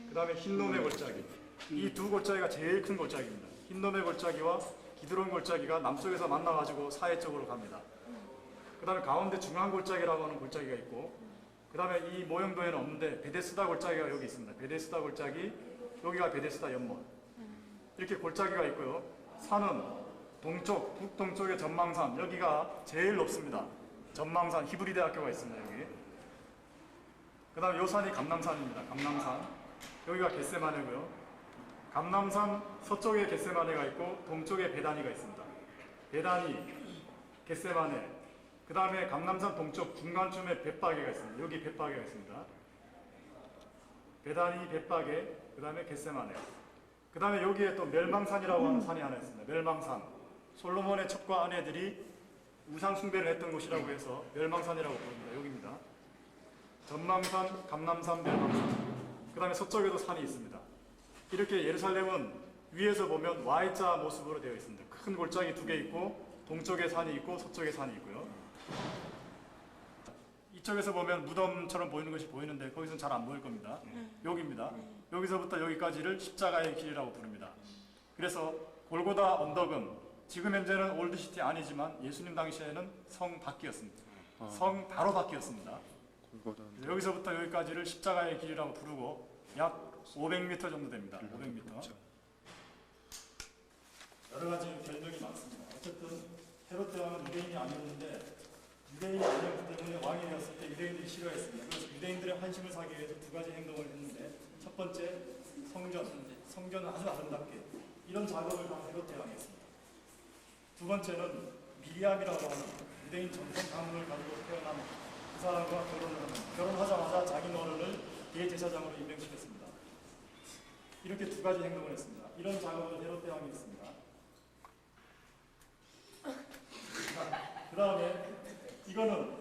그 다음에 흰놈의 골짜기. 이 두 골짜기가 제일 큰 골짜기입니다. 흰놈의 골짜기와 기드론 골짜기가 남쪽에서 만나가지고 사해 쪽으로 갑니다. 그 다음에 가운데 중앙 골짜기라고 하는 골짜기가 있고, 그 다음에 이 모형도에는 없는데 베데스다 골짜기가 여기 있습니다. 베데스다 골짜기, 여기가 베데스다 연못. 이렇게 골짜기가 있고요. 산은 동쪽, 북동쪽의 전망산, 여기가 제일 높습니다. 전망산, 히브리대 학교가 있습니다. 여기. 그 다음에 요 산이 감남산입니다. 감남산. 여기가 겟세마네고요. 감남산 서쪽에 겟세마네가 있고 동쪽에 베다니가 있습니다. 베다니, 겟세마네. 그 다음에 감남산 동쪽 중간쯤에 벳바게가 있습니다. 여기 벳바게가 있습니다. 베다니, 벳바게, 그 다음에 겟세마네. 그 다음에 여기에 또 멸망산이라고 하는 산이 하나 있습니다. 멸망산. 솔로몬의 첩과 아내들이 우상 숭배를 했던 곳이라고 해서 멸망산이라고 부릅니다. 여기입니다. 전망산, 감남산, 멸망산. 그 다음에 서쪽에도 산이 있습니다. 이렇게 예루살렘은 위에서 보면 Y자 모습으로 되어 있습니다. 큰 골짜기 두 개 있고 동쪽에 산이 있고 서쪽에 산이 있고요. 이쪽에서 보면 무덤처럼 보이는 것이 보이는데 거기서는 잘 안 보일 겁니다. 여기입니다. 여기서부터 여기까지를 십자가의 길이라고 부릅니다. 그래서 골고다 언덕은 지금 현재는 올드시티 아니지만 예수님 당시에는 성 밖이었습니다. 성 바로 밖이었습니다. 여기서부터 여기까지를 십자가의 길이라고 부르고 약 500m 정도 됩니다. 500m. 여러 가지 변동이 많습니다. 어쨌든 헤롯 왕은 유대인이 아니었는데 유대인이 아니었기 때문에 왕이 되었을 때 유대인들이 싫어했습니다. 그래서 유대인들의 환심을 사기 위해서 두 가지 행동을 했는데 첫 번째 성전을 아주 아름답게 이런 작업을 다 헤롯 왕이 했습니다. 두 번째는 미리암이라고 하는 유대인 전통 가문을 가지고 태어난 그 사람과 결혼하자마자 자기 노릇을 대제사장으로 임명시켰습니다. 이렇게 두 가지 행동을 했습니다. 이런 작업을 헤롯 왕이 했습니다. 그 다음에 이거는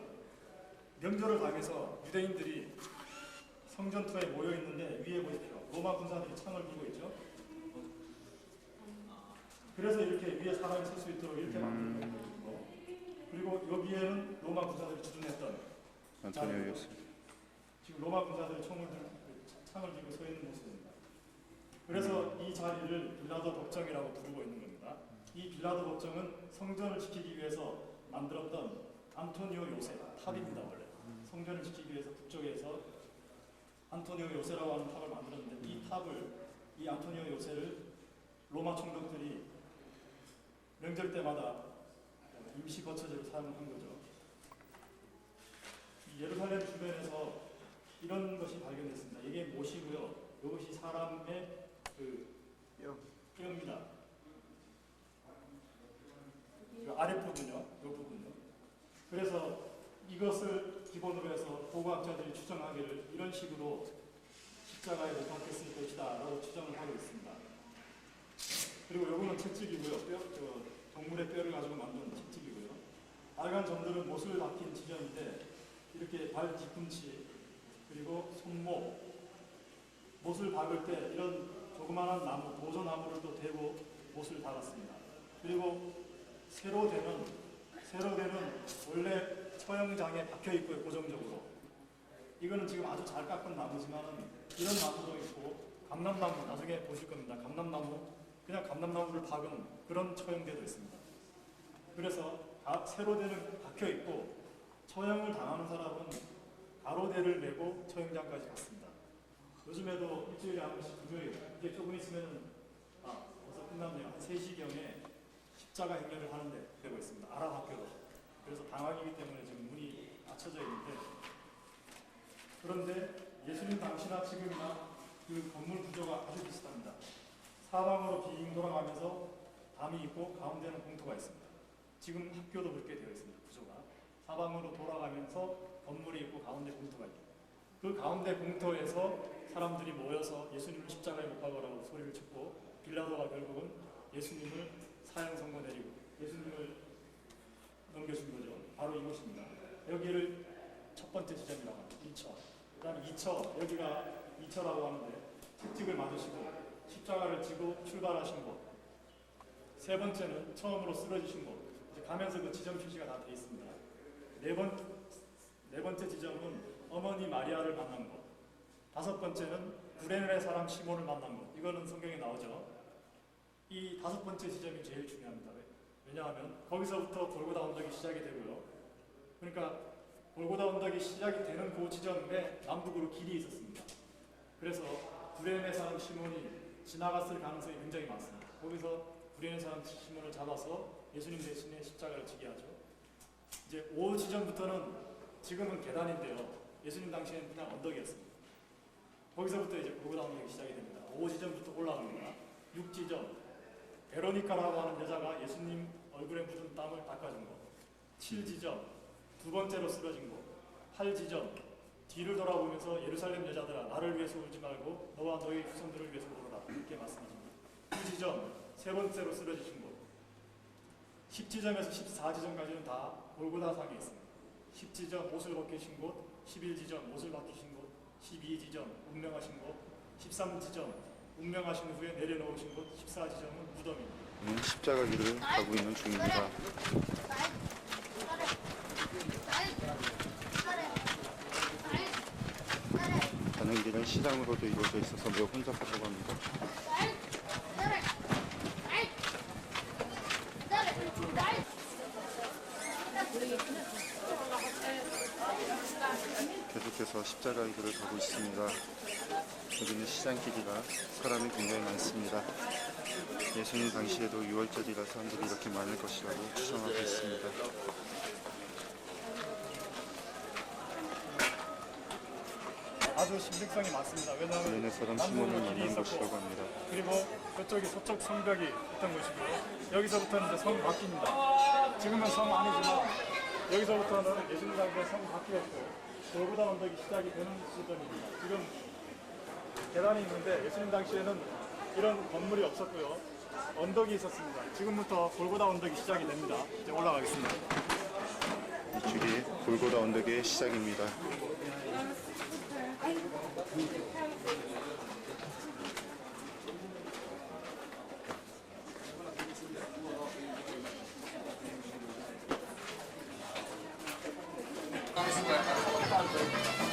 명절을 당해서 유대인들이 성전투에 모여 있는데 위에 보십시오. 로마 군사들이 창을 들고 있죠. 그래서 이렇게 위에 사람이 설 수 있도록 이렇게 만든 거고, 그리고 여기에는 로마 군사들이 주둔했던 안토니오 요셉. 지금 로마 군사들이 창을 들고 서 있는 모습입니다. 그래서 이 자리를 빌라도 법정이라고 부르고 있는 겁니다. 이 빌라도 법정은 성전을 지키기 위해서 만들었던 안토니오 요새 탑입니다. 원래 성전을 지키기 위해서 북쪽에서 안토니오 요새라고 하는 탑을 만들었는데 이 안토니오 요새를 로마 총독들이 명절 때마다 임시 거처지로 사용한 거죠. 예루살렘 주변에서 이런 것이 발견됐습니다. 이게 못이고요. 이것이 사람의 뼈입니다. 그 아랫부분요. 이 부분요. 그래서 이것을 기본으로 해서 고고학자들이 추정하기를 이런 식으로 십자가에 못 박혔을 것이다 라고 추정을 하고 있습니다. 그리고 요거는 채찍이고요. 동물의 뼈를 가지고 만든 채찍이고요. 빨간 점들은 못을 박힌 지점인데 이렇게 발 뒤꿈치 그리고 손목 못을 박을 때 이런 조그마한 나무, 보조나무를 또 대고 못을 박았습니다. 그리고 세로대는 원래 처형장에 박혀 있고요. 고정적으로. 이거는 지금 아주 잘 깎은 나무지만은 이런 나무도 있고 감람나무 나중에 보실 겁니다. 감람나무 그냥 감람나무를 박은 그런 처형대도 있습니다. 그래서 세로대는 박혀 있고 처형을 당하는 사람은 가로대를 메고 처형장까지 갔습니다. 요즘에도 일주일에 한 번씩 금요일 이게 조금 있으면 벌써 끝났네요. 한 3시경에 십자가 행렬을 하는데 되고 있습니다. 아랍학교도. 그래서 방학이기 때문에 지금 문이 닫혀져 있는데 그런데 예수님 당시나 지금이나 그 건물 구조가 아주 비슷합니다. 사방으로 빙 돌아가면서 담이 있고 가운데는 공터가 있습니다. 지금 학교도 그렇게 되어 있습니다. 구조가 사방으로 돌아가면서 건물이 있고 가운데 공터가 있고 그 가운데 공터에서 사람들이 모여서 예수님을 십자가에 못 박으라고 소리를 쳤고 빌라도가 결국은 예수님을 사형 선고 내리고 예수님을 넘겨준 거죠. 바로 이곳입니다. 여기를 첫 번째 지점이라고 합니다. 1처. 그 다음 2처, 여기가 2처라고 하는데 채찍을 맞으시고 십자가를 지고 출발하신 곳. 세 번째는 처음으로 쓰러지신 곳. 이제 가면서 그 지점 표시가 다 되어 있습니다. 네 번째 지점은 어머니 마리아를 만난 곳. 5번째는 구레네 사람 시몬을 만난 곳. 이거는 성경에 나오죠. 이 5번째 지점이 제일 중요합니다. 왜냐하면 거기서부터 골고다 언덕이 시작이 되고요. 그러니까 골고다 언덕이 시작이 되는 그 지점에 남북으로 길이 있었습니다. 그래서 구레네 사람 시몬이 지나갔을 가능성이 굉장히 많습니다. 거기서 구레네 사람 시몬을 잡아서 예수님 대신에 십자가를 지게 하죠. 이제 5지점부터는 지금은 계단인데요. 예수님 당시에는 그냥 언덕이었습니다. 거기서부터 이제 골고다 언덕이 시작이 됩니다. 5지점부터 올라갑니다. 6지점 베로니카라고 하는 여자가 예수님 얼굴에 묻은 땀을 닦아준 것. 7지점 두 번째로 쓰러진 곳. 8지점 뒤를 돌아보면서 예루살렘 여자들아 나를 위해서 울지 말고 너와 너희 후손들을 위해서 울어라 이렇게 말씀하십니다. 9지점 세 번째로 쓰러지신 곳. 10지점에서 14지점까지는 다 골고다상에 있습니다. 10지점 옷을 벗기신 곳, 11지점 옷을 벗기신 곳, 12지점 운명하신 곳, 13지점 운명하신 후에 내려놓으신 곳, 14지점은 무덤입니다. 십자가 길을 가고 있는 중입니다. 가는 길은 시장으로도 이루어져 있어서 매우 혼잡하다고 합니다. 계속해서 십자가 길을 가고 있습니다. 여기는 시장 길이라 사람이 굉장히 많습니다. 예수님 당시에도 6월절이라 사람들이 이렇게 많을 것이라고 추정하고 있습니다. 아주 신빙성이 많습니다. 왜냐하면 구레네 사람 시몬을 만난 곳이라고 합니다. 그리고 그쪽이 서쪽 성벽이 있던 곳이고요. 여기서부터는 이제 성 바뀝니다. 지금은 성 아니지만 여기서부터는 예수님 당시에 성 바뀌었고 골고다 언덕이 시작이 되는 시점입니다. 지금 계단이 있는데 예수님 당시에는 이런 건물이 없었고요. 언덕이 있었습니다. 지금부터 골고다 언덕이 시작이 됩니다. 이제 올라가겠습니다. 이쪽이 골고다 언덕의 시작입니다.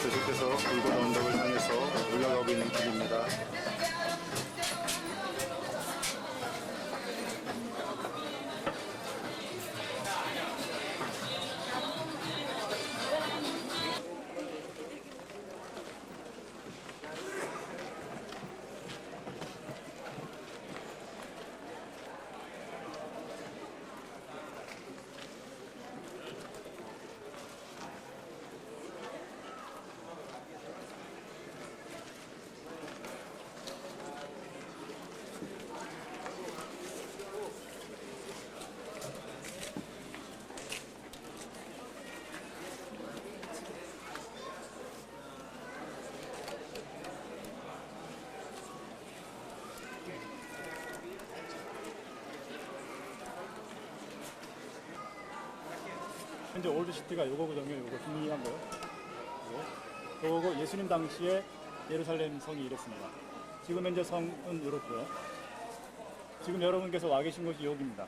계속해서 골고다 언덕을 향해서 올라가고 있는 길입니다. 현재 올드시티가 요거거든요. 요거 희미한 거. 요거 예수님 당시에 예루살렘 성이 이랬습니다. 지금 현재 성은 이렇고요. 지금 여러분께서 와 계신 곳이 여기입니다.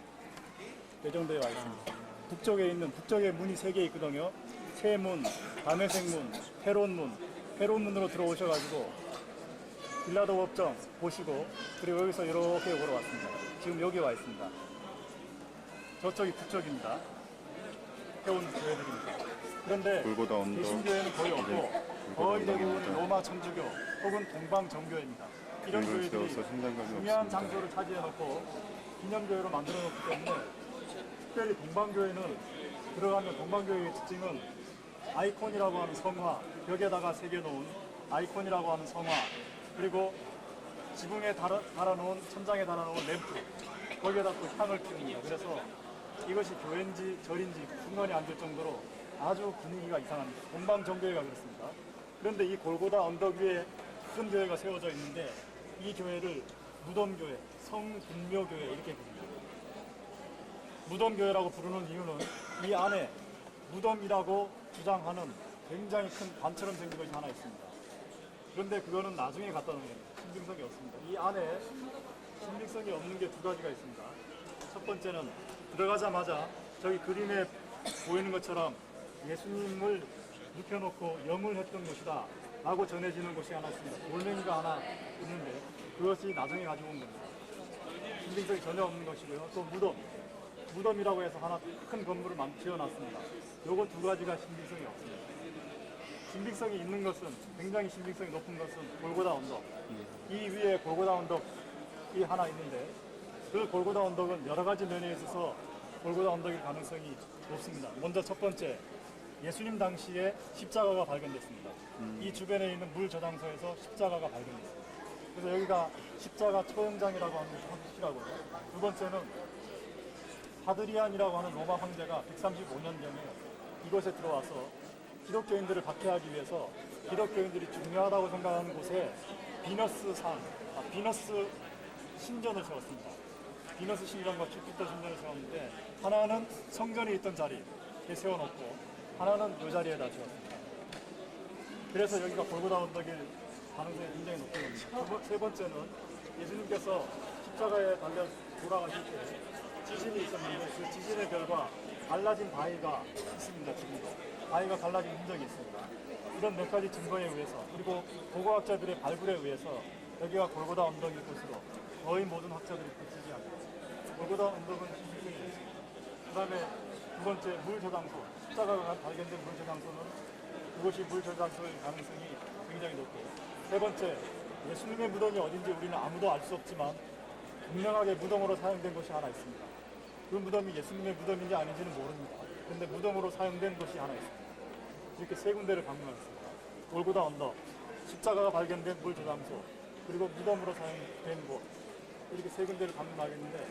대정대에 와 있습니다. 북쪽에 문이 3개 있거든요. 세문, 다메섹문, 헤론문, 새로운 문으로 들어오셔가지고 빌라도 법정 보시고 그리고 여기서 이렇게 보러 왔습니다. 지금 여기 와 있습니다. 저쪽이 북쪽입니다. 해온 교회들입니다. 그런데 골고다 언덕. 개신교회는 거의 없고 거의 대부분 로마 천주교 혹은 동방 정교회입니다. 이런 이걸 교회들이 세워서 생산감이 중요한 없습니다. 장소를 차지해놓고 기념교회로 만들어놓기 때문에 특별히 동방교회는 들어가면 동방교회의 특징은 아이콘이라고 하는 성화, 벽에다가 새겨놓은 아이콘이라고 하는 성화, 그리고 지붕에 달아놓은, 천장에 달아놓은 램프, 거기에다 또 향을 피웁니다. 그래서 이것이 교회인지 절인지 분간이 안 될 정도로 아주 분위기가 이상합니다. 동방정교회가 그렇습니다. 그런데 이 골고다 언덕 위에 큰 교회가 세워져 있는데 이 교회를 무덤교회, 성분묘교회 이렇게 부릅니다. 무덤교회라고 부르는 이유는 이 안에 무덤이라고 주장하는 굉장히 큰 관처럼 생긴 것이 하나 있습니다. 그런데 그거는 나중에 갖다 놓은 겁니다. 신빙성이 없습니다. 이 안에 신빙성이 없는 게 두 가지가 있습니다. 첫 번째는 들어가자마자 저기 그림에 보이는 것처럼 예수님을 눕혀놓고 영을했던 곳이다 라고 전해지는 곳이 하나 있습니다. 돌멩이가 하나 있는데 그것이 나중에 가지고 온 겁니다. 신빙성이 전혀 없는 것이고요. 또 무덤이라고 해서 하나 큰 건물을 지어놨습니다. 요거 두 가지가 신빙성이 없습니다. 신빙성이 있는 것은, 굉장히 신빙성이 높은 것은 골고다 언덕. 이 위에 골고다 언덕이 하나 있는데 그 골고다 언덕은 여러 가지 면에 있어서 골고다 언덕일 가능성이 높습니다. 먼저 첫 번째, 예수님 당시에 십자가가 발견됐습니다. 이 주변에 있는 물 저장소에서 십자가가 발견됐습니다. 그래서 여기가 십자가 초연장이라고 하는 곳이라고요. 두 번째는 하드리안이라고 하는 로마 황제가 135년 전에 이곳에 들어와서 기독교인들을 박해하기 위해서 기독교인들이 중요하다고 생각하는 곳에 비너스 신전을 세웠습니다. 비너스 신전과 주피터 신전을 세웠는데 하나는 성전이 있던 자리에 세워놓고 하나는 이 자리에다 지었습니다. 그래서 여기가 골고다 언덕일 가능성이 굉장히 높은 겁니다. 세 번째는 예수님께서 십자가에 달려 돌아가실 때 지진이 있었는데 그 지진의 결과 갈라진 바위가 있습니다. 지금도 바위가 갈라진 흔적이 있습니다. 이런 몇 가지 증거에 의해서 그리고 고고학자들의 발굴에 의해서 여기가 골고다 언덕일 것으로 거의 모든 학자들이 굳히지합니다. 골고다 언덕은 신빙성이 있습니다. 그 다음에 두 번째 물 저장소, 십자가가 발견된 물 저장소는 그것이 물 저장소일 가능성이 굉장히 높고, 세 번째 예수님의 무덤이 어딘지 우리는 아무도 알 수 없지만 분명하게 무덤으로 사용된 것이 하나 있습니다. 그 무덤이 예수님의 무덤인지 아닌지는 모릅니다. 그런데 무덤으로 사용된 것이 하나 있습니다. 이렇게 세 군데를 방문했습니다. 골고다 언덕, 십자가가 발견된 물 저장소, 그리고 무덤으로 사용된 곳, 이렇게 세 군데를 방문하겠는데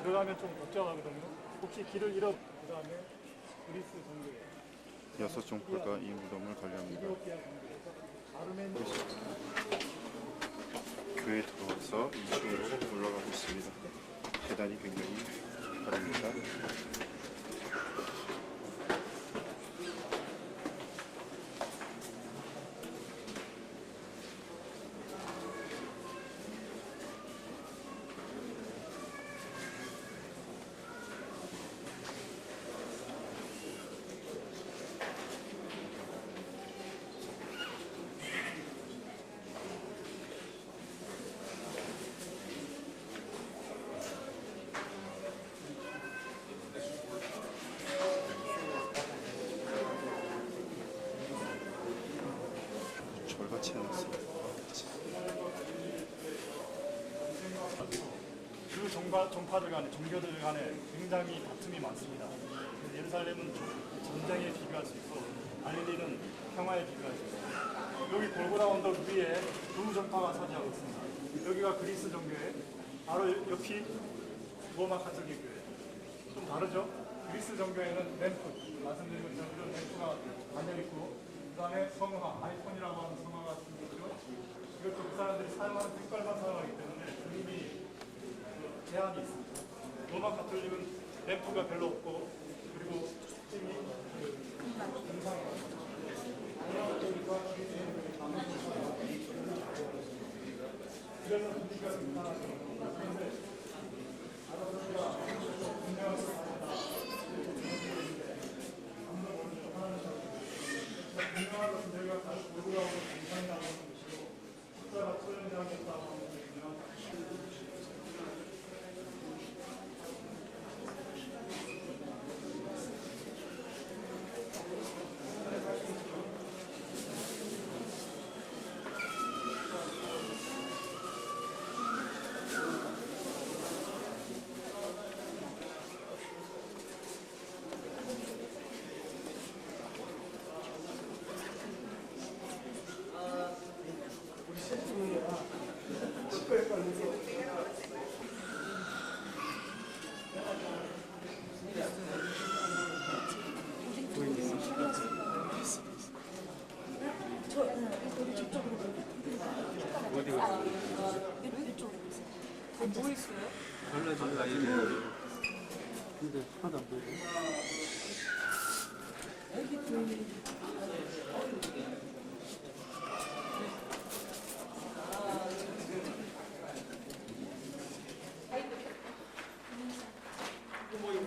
들어가면 좀 복잡하거든요. 혹시 길을 잃어 그 다음에 그리스 정교회 6종파가 이 무덤을 관리합니다. 교회에 들어와서 2층으로 올라가고 있습니다. 계단이 굉장히 다릅니다. 절같이 해놨습니다. 그 종파들 간에, 종교들 간에 굉장히 다툼이 많습니다. 예루살렘은 전쟁에 비교할 수 있고 갈릴리는 평화에 비교할 수 있습니다. 여기 골고다 언덕 위에 두 종파가 차지하고 있습니다. 여기가 그리스 정교회, 바로 옆이 로마 가톨릭 교회. 좀 다르죠? 그리스 정교회는 램프, 말씀드린 것처럼 이런 램프가 달려있고 그 다음에 성화, 아이콘이라고 하는 성화가 있죠. 이것도 그 사람들이 사용하는 색깔만 사용하기 때문에 그림이 제한이 있습니다. 로마 가톨릭은 램프가 별로 없고 그리고 특징이 영상이 그래서 분위기가 괜찮아서 그런데 아버지가 분명한 분명한 것은 저희가 고등하고 동상이라고 하는 것이고 십자가 처형당했다고 하는 것이며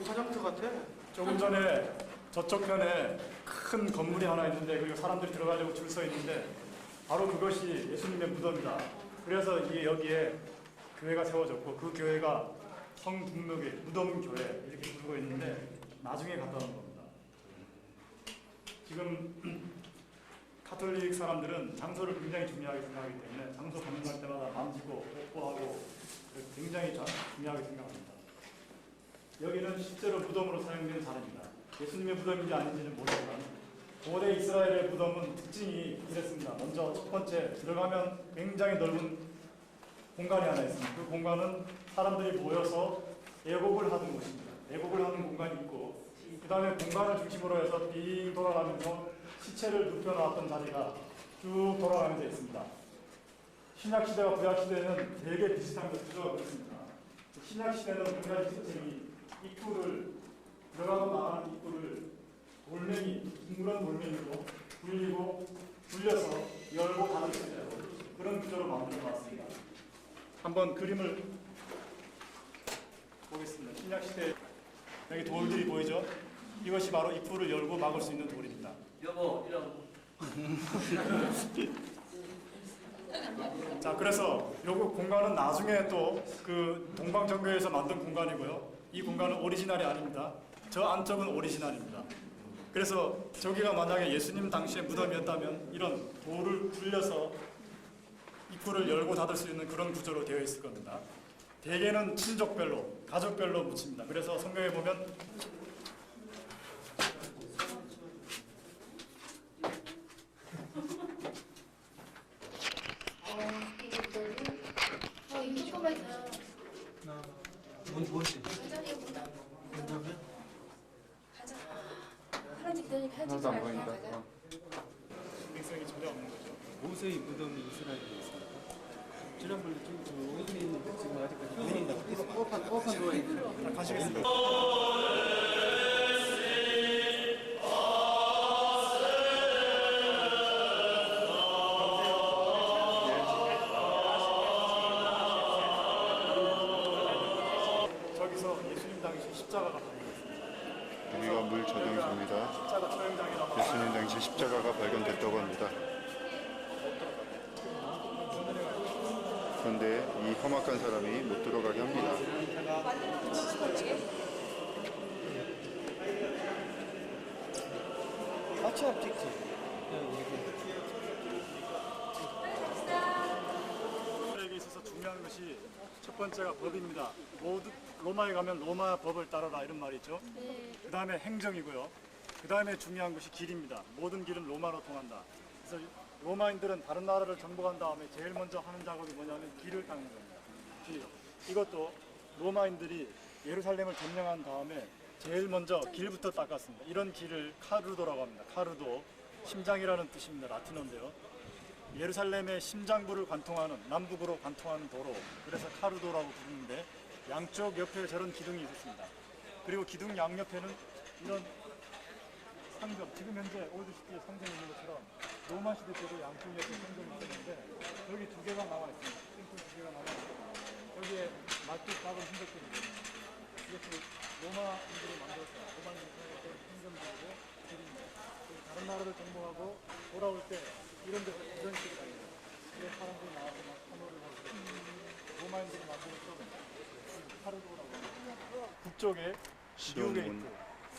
화장터 같아. 조금 전에 저쪽 편에 큰 건물이 하나 있는데 그리고 사람들이 들어가려고 줄 서 있는데 바로 그것이 예수님의 무덤이다. 그래서 여기에 교회가 세워졌고 그 교회가 성북록의 무덤교회 이렇게 부르고 있는데 나중에 갔다 온 겁니다. 지금 카톨릭 사람들은 장소를 굉장히 중요하게 생각하기 때문에 장소 가는 갈 때마다 만지고 뽀뽀하고 굉장히 중요하게 생각합니다. 여기는 실제로 무덤으로 사용되는 자리입니다. 예수님의 무덤인지 아닌지는 모르지만 고대 이스라엘의 무덤은 특징이 이랬습니다. 먼저 첫 번째 들어가면 굉장히 넓은 공간이 하나 있습니다. 그 공간은 사람들이 모여서 애곡을 하는 곳입니다. 애곡을 하는 공간이 있고 그 다음에 공간을 중심으로 해서 빙 돌아가면서 시체를 눕혀놨던 자리가 쭉 돌아가면서 있습니다. 신약시대와 구약시대는 되게 비슷한 것들도 그렇습니다. 신약시대는 한 가지 특징이 입구를 들어가고 나가는 입구를 돌멩이, 둥그런 돌멩이로 굴리고 굴려서 열고 닫는 그런 구조로 만들어 놨습니다. 한번 그림을 보겠습니다. 신약시대 여기 돌들이 보이죠? 이것이 바로 입구를 열고 막을 수 있는 돌입니다. 여보, 이런. 자, 그래서 요거 공간은 나중에 또 그 동방정교에서 만든 공간이고요. 이 공간은 오리지널이 아닙니다. 저 안쪽은 오리지널입니다. 그래서 저기가 만약에 예수님 당시의 무덤이었다면 이런 돌을 굴려서 입구를 열고 닫을 수 있는 그런 구조로 되어 있을 겁니다. 대개는 친족별로, 가족별로 묻힙니다. 그래서 성경에 보면 뭔지? 하나도 안 보인다. 가능성이 전혀 없는 거죠. 모세의 무덤이 이스라엘에 있습니다. 지난번에 좀 어디에 있는데 지금 아직까지 보인다고. 그래서 뽀판 들어와 있는. 자, 가시겠습니다. 저기서 예수님 당시 십자가가 발견됐습니다. 여기가 물 저장소입니다. 십자가 처형장이라고 예수님 당시 십자가가 발견됐다고 합니다. 그런데 이 험악한 사람이 못 들어가게 합니다. 같이 앞 찍지. 에게 있어서 중요한 것이 첫 번째가 법입니다. 모두 로마에 가면 로마 법을 따르라 이런 말이 있죠. 그 다음에 행정이고요. 그 다음에 중요한 것이 길입니다. 모든 길은 로마로 통한다. 그래서 로마인들은 다른 나라를 정복한 다음에 제일 먼저 하는 작업이 뭐냐면 길을 닦는 겁니다. 길. 이것도 로마인들이 예루살렘을 점령한 다음에 제일 먼저 길부터 닦았습니다. 이런 길을 카루도라고 합니다. 카루도, 심장이라는 뜻입니다. 라틴어인데요. 예루살렘의 심장부를 관통하는, 남북으로 관통하는 도로, 그래서 카루도라고 부르는데 양쪽 옆에 저런 기둥이 있었습니다. 그리고 기둥 양옆에는 이런 상점, 지금 현재 올드시티에 상점이 있는 것처럼 로마 시대 때도 양쪽 옆에 상점이 있었는데 여기 두 개가 나와 있습니다. 싱크 두 개가 나와 있습니다. 여기에 말뚝 박은 흔적들이 있습니다. 이것이 로마인들이 만들었어요. 로마인들이 만들었던 상점들이고 길입니다. 다른 나라를 정복하고 돌아올 때 이런 데서 이런 식으로 다니는 이런 사람들이 나와서 막 환호를 하고 로마인들이 만드는 좀 파르도라고 합니다. 북쪽에 뉴게이트,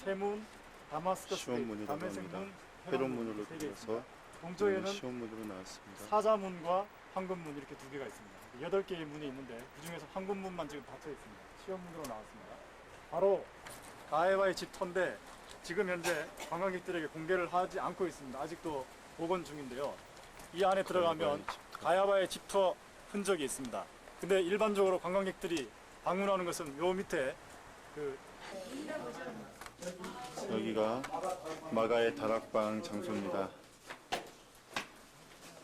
세문, 다마스커스 게이트, 시온문이라고 합니다. 다메섹문, 헤론문으로 세개 들어서 있습니다. 동쪽에는 시온문으로 나왔습니다. 사자문과 황금문 이렇게 두 개가 있습니다. 8개의 문이 있는데 그 중에서 황금문만 지금 닫혀 있습니다. 시온문으로 나왔습니다. 바로 가해바의 집터인데 지금 현재 관광객들에게 공개를 하지 않고 있습니다. 아직도 복원 중인데요. 이 안에 들어가면 가야바의 집터 흔적이 있습니다. 근데 일반적으로 관광객들이 방문하는 것은 요 밑에 그 여기가 마가의 다락방 장소입니다.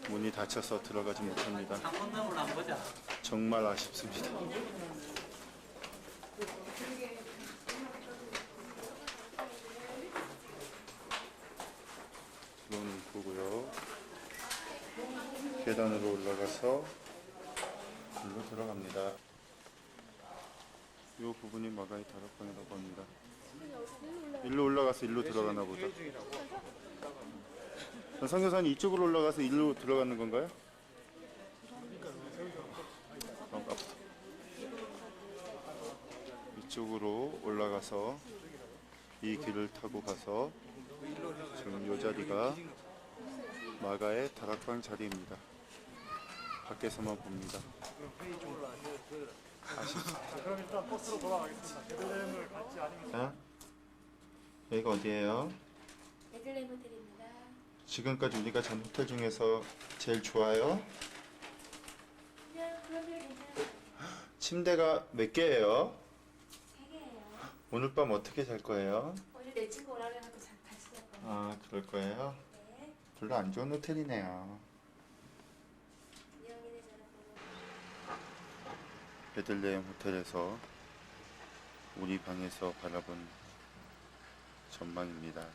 문이 닫혀서 들어가지 못합니다. 정말 아쉽습니다. 들어오는 거고요. 계단으로 올라가서 일로 들어갑니다. 이 부분이 마가의 다락방이라고 합니다. 일로 올라가서 일로 들어가나 보다. 선교사님 이쪽으로 올라가서 일로 들어가는 건가요? 이쪽으로 올라가서 이 길을 타고 가서 지금 이 자리가 마가의 다락방 자리입니다. 밖에서만 봅니다. 자, 그럼 일단 버스로 돌아가겠습니다. 베들레헴을 갈지 아니면 자, 여기가 어디예요? 베들레헴 호텔입니다. 지금까지 우리가 잔 호텔 중에서 제일 좋아요? 그냥 그러면 괜찮아요. 침대가 몇 개예요? 3개예요. 오늘 밤 어떻게 잘 거예요? 오늘 내 친구 오라고 해서 같이 잘 겁니다. 아, 그럴 거예요? 네. 별로 안 좋은 호텔이네요. 이영인의 전화번호. 베들레헴 호텔에서 우리 방에서 바라본 전망입니다.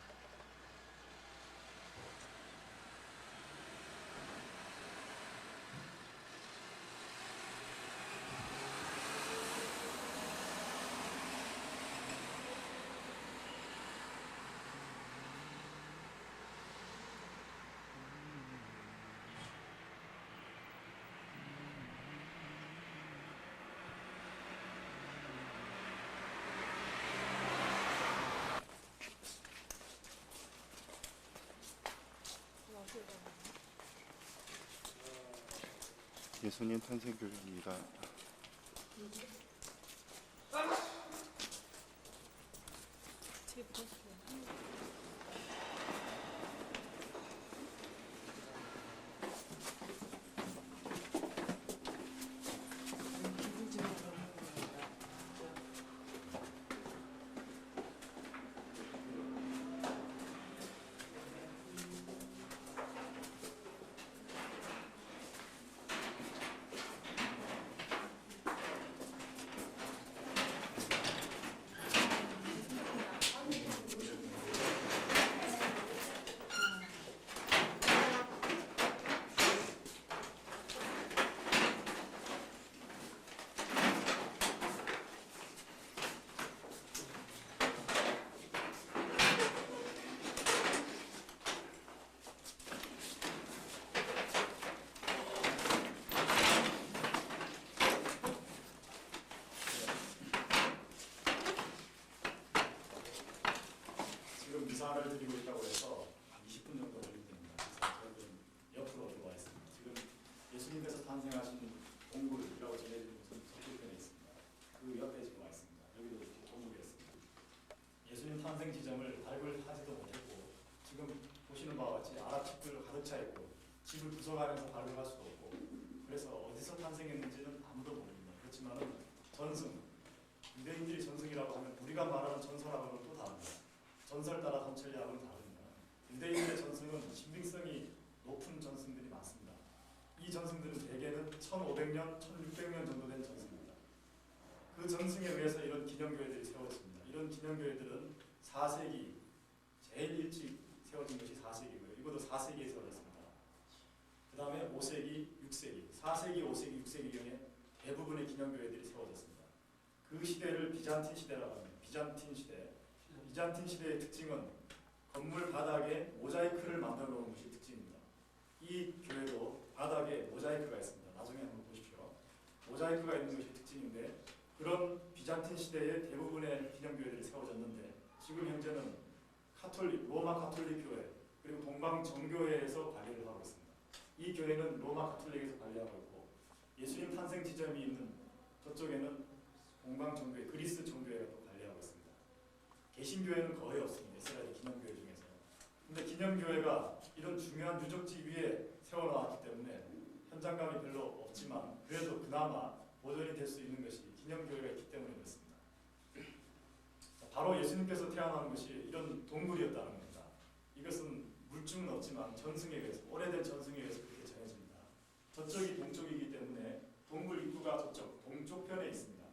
예수님 탄생교회입니다. 지금 미사를 드리고 있다고 해서 한 20분 정도 걸립니다. 그래서 저희들은 옆으로 들어와 있습니다. 지금 예수님께서 탄생하신 동굴이라고 전해지는 곳은 서쪽편에 있습니다. 그 옆에 지금 와 있습니다. 여기도 이렇게 동굴이었습니다. 예수님 탄생 지점을 발굴 하지도 못했고 지금 보시는 바와 같이 아랍집들로 가득 차 있고 집을 부숴가면서 발굴할 수도 없고 그래서 어디서 탄생했는지는 아무도 모릅니다. 그렇지만은 전승, 유대인들이 전승이라고 하면 우리가 말하는 전설하고는 또 다릅니다. 전설 따라 성천리하고는 다릅니다. 유대인들의 전승은 신빙성이 높은 전승들이 많습니다. 이 전승들은 대개는 1500년, 1600년 정도 된 전승입니다. 그 전승에 의해서 이런 기념교회들이 세워졌습니다. 이런 기념교회들은 4세기, 제일 일찍 세워진 것이 4세기고요. 이것도 4세기에 세워졌습니다. 그 다음에 5세기, 6세기, 4세기, 5세기, 6세기경에 대부분의 기념교회들이 세워졌습니다. 그 시대를 비잔틴 시대라고 합니다. 비잔틴 시대. 비잔틴 시대의 특징은 건물 바닥에 모자이크를 만들어 놓은 것이 특징입니다. 이 교회도 바닥에 모자이크가 있습니다. 나중에 한번 보십시오. 모자이크가 있는 것이 특징인데 그런 비잔틴 시대의 대부분의 기념교회들이 세워졌는데 지금 현재는 로마 가톨릭 교회 그리고 동방 정교회에서 관리를 하고 있습니다. 이 교회는 로마 가톨릭에서 관리하고 있고 예수님 탄생 지점이 있는 저쪽에는 동방 정교회, 그리스 정교회가 또 관리하고 있습니다. 개신교회는 거의 없습니다. 이스라엘 기념교회 중에서. 근데 기념교회가 이런 중요한 유적지 위에 세워놓았기 때문에 현장감이 별로 없지만 그래도 그나마 보존이 될 수 있는 것이 기념교회가 있기 때문에 그렇습니다. 바로 예수님께서 태어난 것이 이런 동굴이었다는 겁니다. 이것은 물증은 없지만 전승에 의해서, 오래된 전승에 의해서 그렇게 전해집니다. 저쪽이 동쪽이기 때문에 동굴 입구가 저쪽 동쪽편에 있습니다.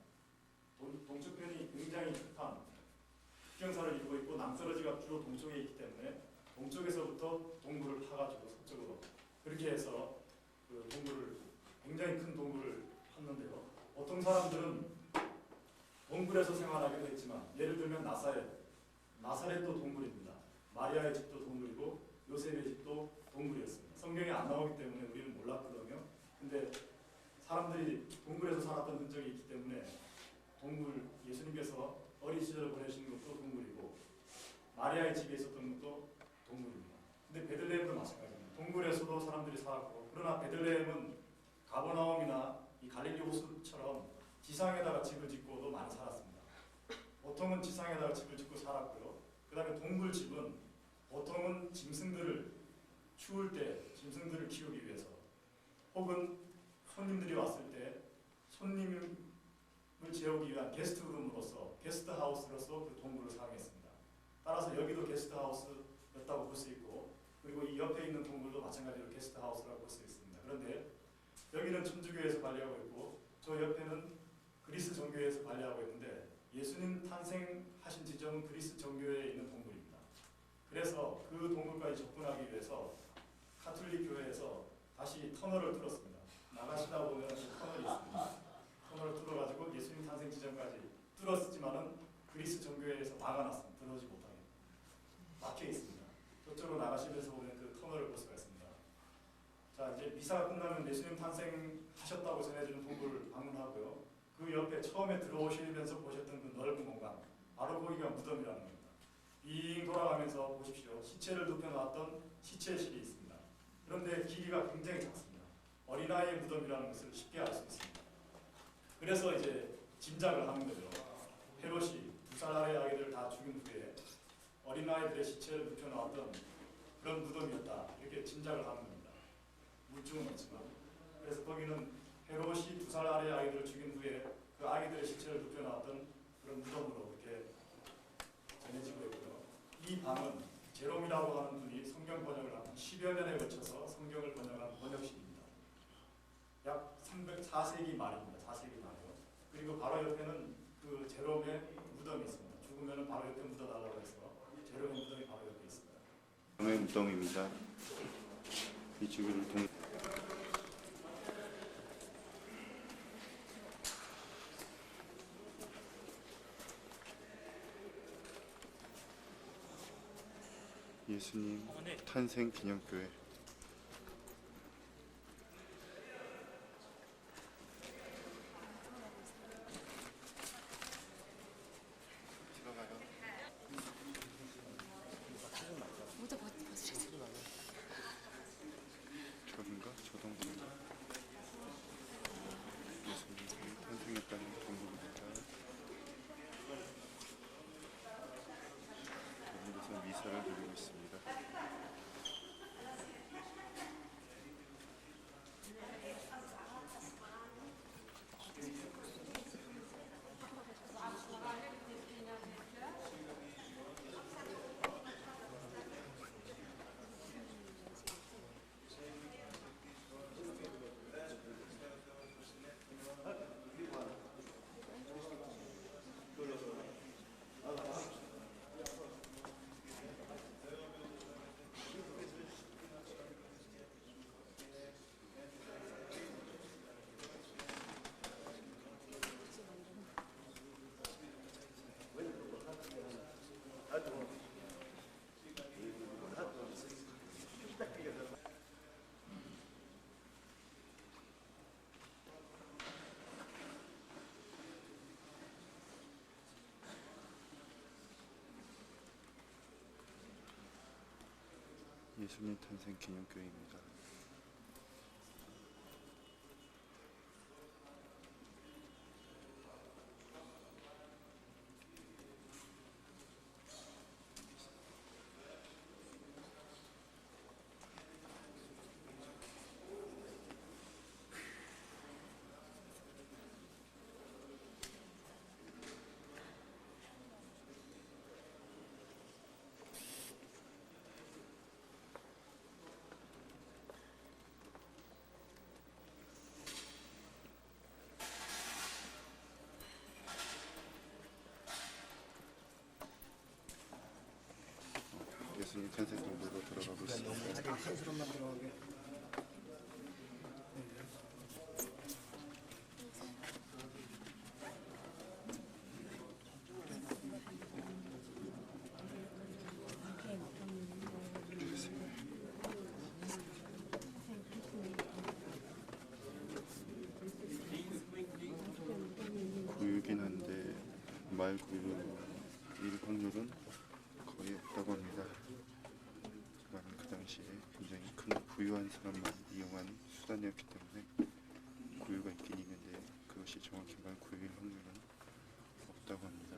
동쪽편이 굉장히 습한 흑경사를 이루고 있고 남서러지가 주로 동쪽에 있기 때문에 동쪽에서부터 동굴을 파가지고 서쪽으로 그렇게 해서 그 동굴을 굉장히 큰 동굴을 팠는데요. 보통 사람들은 동굴에서 생활하기도 했지만 예를 들면 나사렛도 동굴입니다. 마리아의 집도 동굴이고 요셉의 집도 동굴이었습니다. 성경에 안 나오기 때문에 우리는 몰랐거든요. 근데 사람들이 동굴에서 살았던 흔적이 있기 때문에 예수님께서 어린 시절을 보내신 것도 동굴이고 마리아의 집에 있었던 것도 동굴입니다. 근데 베들레헴도 마찬가지입니다. 동굴에서도 사람들이 살았고 그러나 베들레헴은 가버나움이나 이 갈릴리 호수처럼 지상에다가 집을 짓고도 많이 살았습니다. 보통은 지상에다가 집을 짓고 살았고요. 그 다음에 동굴집은 보통은 추울 때 짐승들을 키우기 위해서 혹은 손님들이 왔을 때 손님을 재우기 위한 게스트룸으로서 게스트하우스로서 그 동굴을 사용했습니다. 따라서 여기도 게스트하우스였다고 볼 수 있고 그리고 이 옆에 있는 동굴도 마찬가지로 게스트하우스라고 볼 수 있습니다. 그런데 여기는 천주교에서 관리하고 있고 저 옆에는 그리스 정교회에서 관리하고 있는데 예수님 탄생하신 지점은 그리스 정교회에 있는 동굴입니다. 그래서 그 동굴까지 접근하기 위해서 가톨릭 교회에서 다시 터널을 뚫었습니다. 나가시다 보면 그 터널이 있습니다. 터널을 뚫어가지고 예수님 탄생 지점까지 뚫었지만은 그리스 정교회에서 막아놨습니다. 들어오지 못하게 막혀 있습니다. 저쪽으로 나가시면서 보면 그 터널을 볼 수가 있습니다. 자, 이제 미사가 끝나면 예수님 탄생하셨다고 전해지는 동굴을 방문하고요. 그 옆에 처음에 들어오시면서 보셨던 그 넓은 공간, 바로 거기가 무덤이라는 겁니다. 빙 돌아가면서 보십시오. 시체를 눕혀놨던 시체실이 있습니다. 그런데 길이가 굉장히 작습니다. 어린아이의 무덤이라는 것을 쉽게 알 수 있습니다. 그래서 이제 짐작을 하는 거죠. 헤롯이 2살 아래 아이들을 다 죽인 후에 어린아이들의 시체를 눕혀놓았던 그런 무덤이었다. 이렇게 짐작을 하는 겁니다. 물증은 없지만. 그래서 거기는 헤롯이 2살 아래 아이들을 죽인 후에 그 아이들의 시체를 눕혀놨던 그런 무덤으로 이렇게 전해지고 있고요. 이 방은 제롬이라고 하는 분이 성경 번역을 한 10여 년에 걸쳐서 성경을 번역한 번역식입니다. 약 304세기 말입니다. 4세기 말이요. 그리고 바로 옆에는 그 제롬의 무덤이 있습니다. 죽으면 바로 옆에 묻어달라고 해서 제롬의 무덤이 바로 옆에 있습니다. 제롬의 무덤입니다. 이쪽으로 예수님 탄생 기념교회. 모자 벗으셔야지. 저긴가? 저 동굴인가? 예수님이 탄생했다는 동굴입니다. 여기서 미사를 드리고 있습니다. 예수님 탄생 기념교회입니다. 예수님 탄생 동굴로 들어가고 있습니다. 한스럽만 들어가게. 구유긴 한데 말구유일 확률은 거의 없다고 합니다. 하지만 그 당시에 굉장히 큰 부유한 사람만 이용한 수단이었기 때문에 구유가 있긴 있는데 그것이 정확히 말구유일 확률은 없다고 합니다.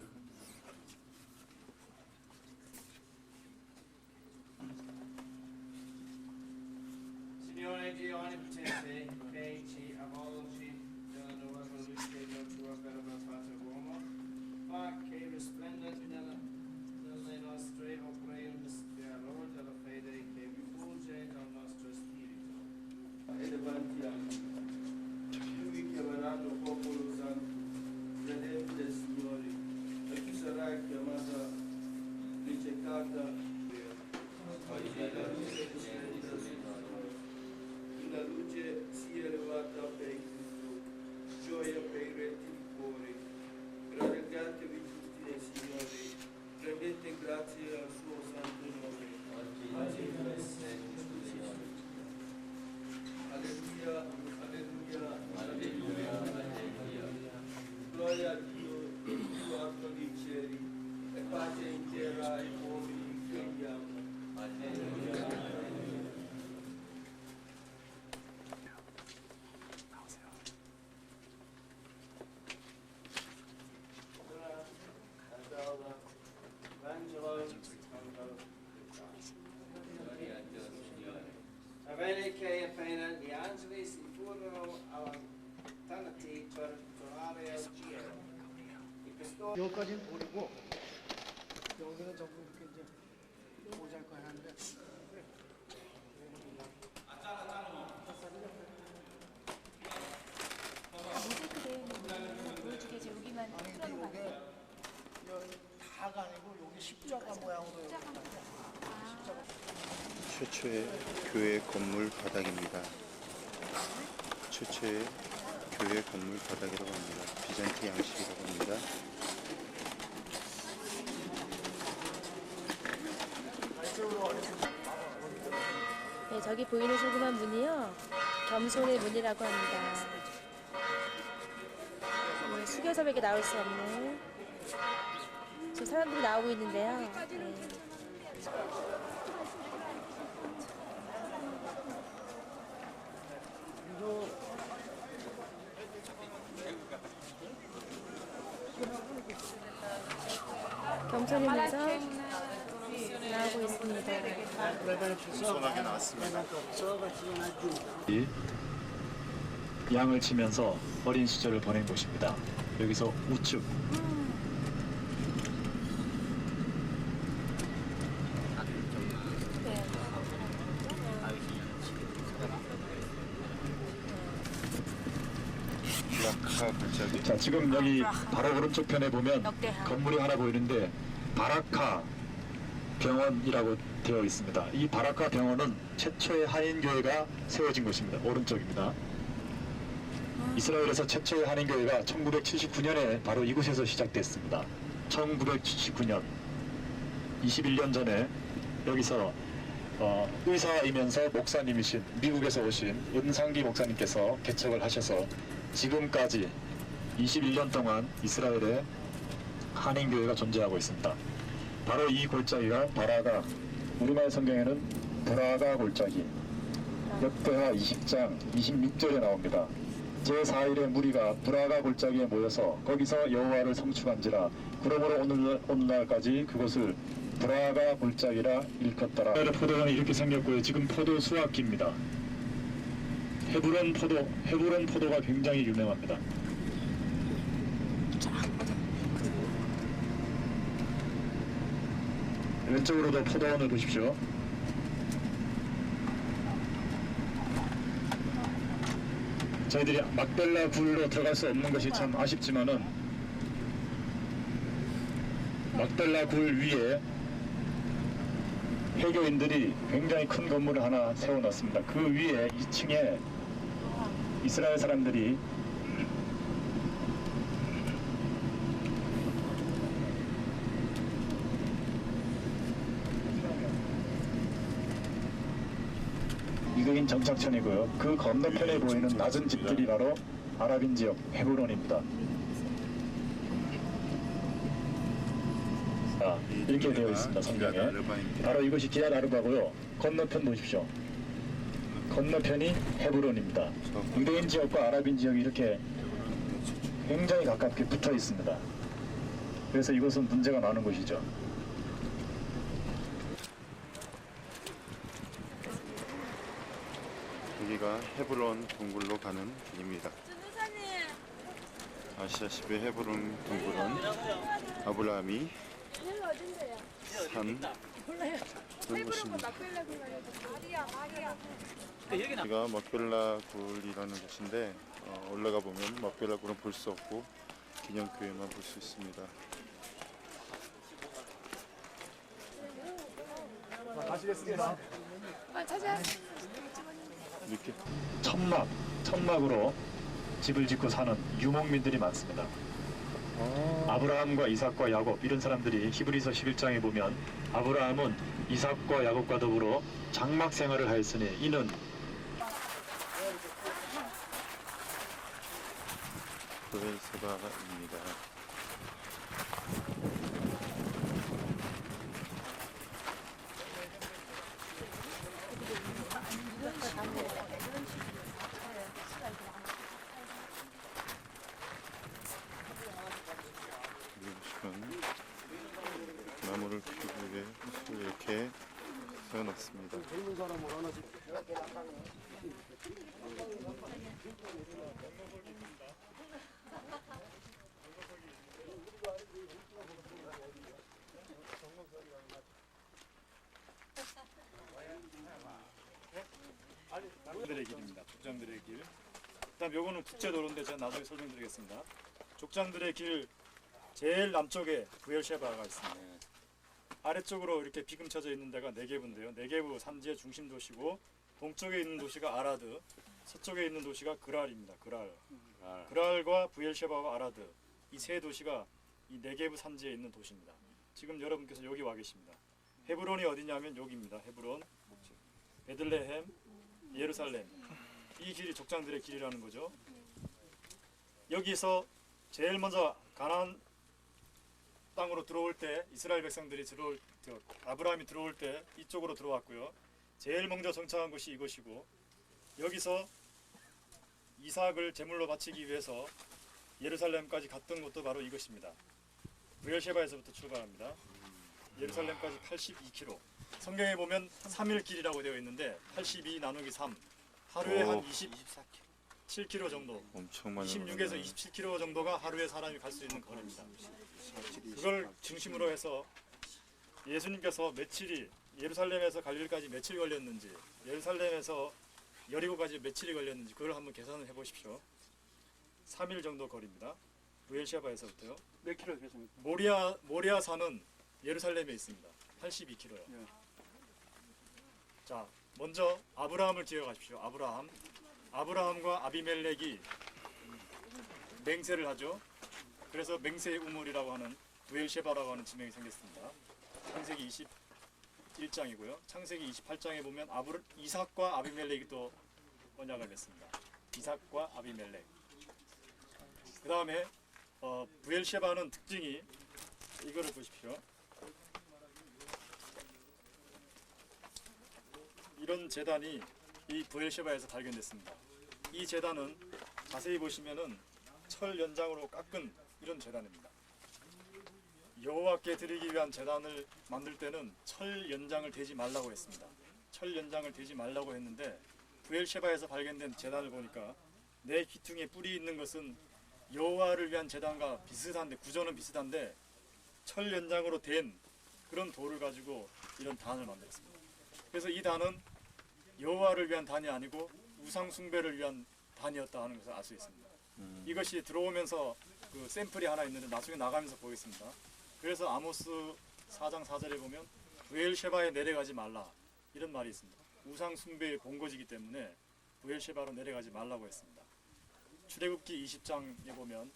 Signore Dio Onnipotente, che ci avvolgi nella nuova luce della tua benefatta uomo, fa che nelle nostre opere un mistero della fede che rifugge dal nostro spirito. E davanti a lui chiameranno popolo santo, credente del Signore, e chi sarà chiamata ricercata. Oggi la luce splendida la luce si è elevata per Cristo, gioia per i retti di cuore, radicatevi tutti nel Signore, rendete grazie al suo santo nome. Alleluia, alleluia, alleluia, alleluia. Gloria a Dio, più alto dei cieli, e pace in terra ai poveri che andiamo. Alleluia. Bene che appena gli angeli si furono allontanati per tornare al cielo. 여기까지는 돌이고 여기는 전부 이렇게 이제 모자이크 하는데 모자이크 되어 있는 부분은 보여주게 여기만 틀어놓은 거 아니에요? 다가 아니고 여기 십자가 모양으로 최초의 교회 건물 바닥입니다. 최초의 교회 건물 바닥이라고 합니다. 비잔티 양식이라고 합니다. 네, 저기 보이는 조그만 문이요, 겸손의 문이라고 합니다. 수교섭에게 나올 수 없는 저 사람들이 나오고 있는데요. 네. 겸손이면서 나오고 있습니다. 겸손하게 나왔습니다. 양을 치면서 어린 시절을 보낸 곳입니다. 여기서 우측 자, 지금 여기 바로 오른쪽 편에 보면 건물이 하나 보이는데 바라카 병원이라고 되어 있습니다. 이 바라카 병원은 최초의 한인교회가 세워진 곳입니다. 오른쪽입니다. 이스라엘에서 최초의 한인교회가 1979년에 바로 이곳에서 시작됐습니다. 1979년 21년 전에 여기서 의사이면서 목사님이신 미국에서 오신 은상기 목사님께서 개척을 하셔서 지금까지 21년 동안 이스라엘에 한인교회가 존재하고 있습니다. 바로 이 골짜기가 바라가, 우리말 성경에는 브라가 골짜기 역대하 20장 26절에 나옵니다. 제4일의 무리가 브라가 골짜기에 모여서 거기서 여호와를 성축한지라. 그러므로 오늘날까지 그곳을 브라가 골짜기라 일컫더라. 포도원이 이렇게 생겼고요. 지금 포도 수확기입니다. 헤브론 포도가 굉장히 유명합니다. 왼쪽으로도 포도원을 보십시오. 저희들이 막벨라 굴로 들어갈 수 없는 것이 참 아쉽지만은 막벨라 굴 위에 해교인들이 굉장히 큰 건물을 하나 세워놨습니다. 그 위에 2층에 이스라엘 사람들이 유대인 정착촌이고요. 그 건너편에 보이는 낮은 집들이 바로 아랍인 지역 헤브론입니다. 이렇게 되어 있습니다. 성경에. 바로 이것이 기쟇 아르바고요. 건너편 보십시오. 건너편이 헤브론입니다. 유대인 지역과 아랍인 지역이 이렇게 굉장히 가깝게 붙어 있습니다. 그래서 이것은 문제가 많은 곳이죠. 여기가 헤브론 동굴로 가는 길입니다. 아시다시피 헤브론 동굴은 아브라함이 산 그런 곳입니다. 여기가 막벨라 굴이라는 곳인데 올라가 보면 막벨라 굴은 볼 수 없고 기념교회만 볼 수 있습니다. 가시겠습니다. 찾아. 이렇게 천막으로 집을 짓고 사는 유목민들이 많습니다. 아브라함과 이삭과 야곱 이런 사람들이 히브리서 11장에 보면 아브라함은 이삭과 야곱과 더불어 장막 생활을 하였으니 이는 브엘세바입니다. 나무를 피우기 위해 흙을 이렇게 세워놨습니다. 족장들의 길입니다. 족장들의 길. 그다음 요거는 국제도로인데 제가 나중에 설명드리겠습니다. 족장들의 길 제일 남쪽에 부엘셰바가 있습니다. 아래쪽으로 이렇게 비금쳐져 있는 데가 네게브인데요. 네게브 산지의 중심 도시고 동쪽에 있는 도시가 아라드, 서쪽에 있는 도시가 그랄입니다. 그랄과 부엘셰바와 아라드 이 세 도시가 이 네게브 산지에 있는 도시입니다. 지금 여러분께서 여기 와 계십니다. 헤브론이 어디냐면 여기입니다. 헤브론, 베들레헴, 예루살렘 이 길이 족장들의 길이라는 거죠. 여기서 제일 먼저 가나안 땅으로 들어올 때 이스라엘 백성들이 아브라함이 들어올 때 이쪽으로 들어왔고요. 제일 먼저 정착한 곳이 이것이고 여기서 이삭을 제물로 바치기 위해서 예루살렘까지 갔던 곳도 바로 이것입니다. 부엘셰바에서부터 출발합니다. 예루살렘까지 82km. 성경에 보면 3일 길이라고 되어 있는데 82 나누기 3 하루에 한 27km 정도, 엄청 많이 26에서 27km 정도가 하루에 사람이 갈 수 있는 거리입니다. 그걸 중심으로 해서 예수님께서 며칠이 예루살렘에서 갈릴리까지 며칠 걸렸는지 예루살렘에서 여리고까지 며칠이 걸렸는지 그걸 한번 계산을 해보십시오. 3일 정도 거리입니다. 부엘셰바에서부터요. 몇 킬로 되십니까? 모리아 산은 예루살렘에 있습니다. 82km요. 예. 자, 먼저 아브라함을 기억하십시오. 아브라함과 아비멜렉이 맹세를 하죠. 그래서 맹세의 우물이라고 하는 부엘셰바라고 하는 지명이 생겼습니다. 창세기 21장이고요. 창세기 28장에 보면 이삭과 아비멜렉이 또 언약을 맺습니다. 이삭과 아비멜렉. 그 다음에 부엘셰바는 특징이 이거를 보십시오. 이런 제단이 이 부엘셰바에서 발견됐습니다. 이 제단은 자세히 보시면은 철 연장으로 깎은 이런 제단입니다. 여호와께 드리기 위한 제단을 만들 때는 철 연장을 대지 말라고 했습니다. 철 연장을 대지 말라고 했는데 부엘셰바에서 발견된 제단을 보니까 내 기퉁에 뿔이 있는 것은 여호와를 위한 제단과 비슷한데, 구조는 비슷한데 철 연장으로 된 그런 돌을 가지고 이런 단을 만들었습니다. 그래서 이 단은 여호와를 위한 단이 아니고 우상 숭배를 위한 단이었다 하는 것을 알 수 있습니다. 이것이 들어오면서 그 샘플이 하나 있는데 나중에 나가면서 보겠습니다. 그래서 아모스 4장 4절에 보면 부엘셰바에 내려가지 말라 이런 말이 있습니다. 우상 숭배의 본거지이기 때문에 부엘셰바로 내려가지 말라고 했습니다. 출애굽기 20장에 보면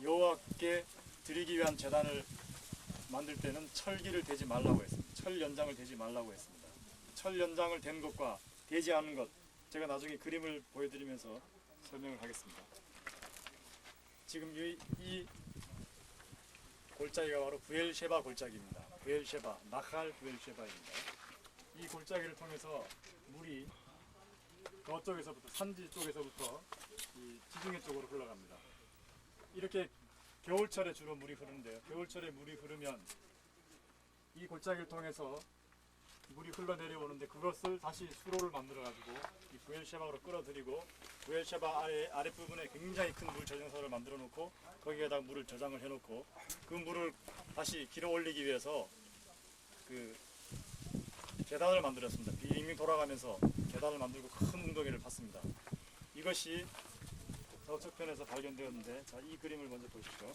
여호와께 드리기 위한 제단을 만들 때는 철기를 대지 말라고 했습니다. 철 연장을 대지 말라고 했습니다. 철 연장을 댄 것과 대지 않은 것, 제가 나중에 그림을 보여드리면서 설명을 하겠습니다. 지금 이 골짜기가 바로 부엘셰바 골짜기입니다. 부엘셰바, 나칼 부엘셰바입니다. 이 골짜기를 통해서 물이 저쪽에서부터, 산지 쪽에서부터 이 지중해 쪽으로 흘러갑니다. 이렇게 겨울철에 주로 물이 흐르는데요. 겨울철에 물이 흐르면 이 골짜기를 통해서 물이 흘러내려오는데 그것을 다시 수로를 만들어가지고 이 부엘셰바로 끌어들이고 부엘셰바 아랫부분에 굉장히 큰 물 저장소를 만들어 놓고 거기에다 물을 저장을 해놓고 그 물을 다시 길어 올리기 위해서 그 계단을 만들었습니다. 빙빙 돌아가면서 계단을 만들고 큰 웅덩이를 팠습니다. 이것이 저쪽 편에서 발견되었는데, 자, 이 그림을 먼저 보시죠.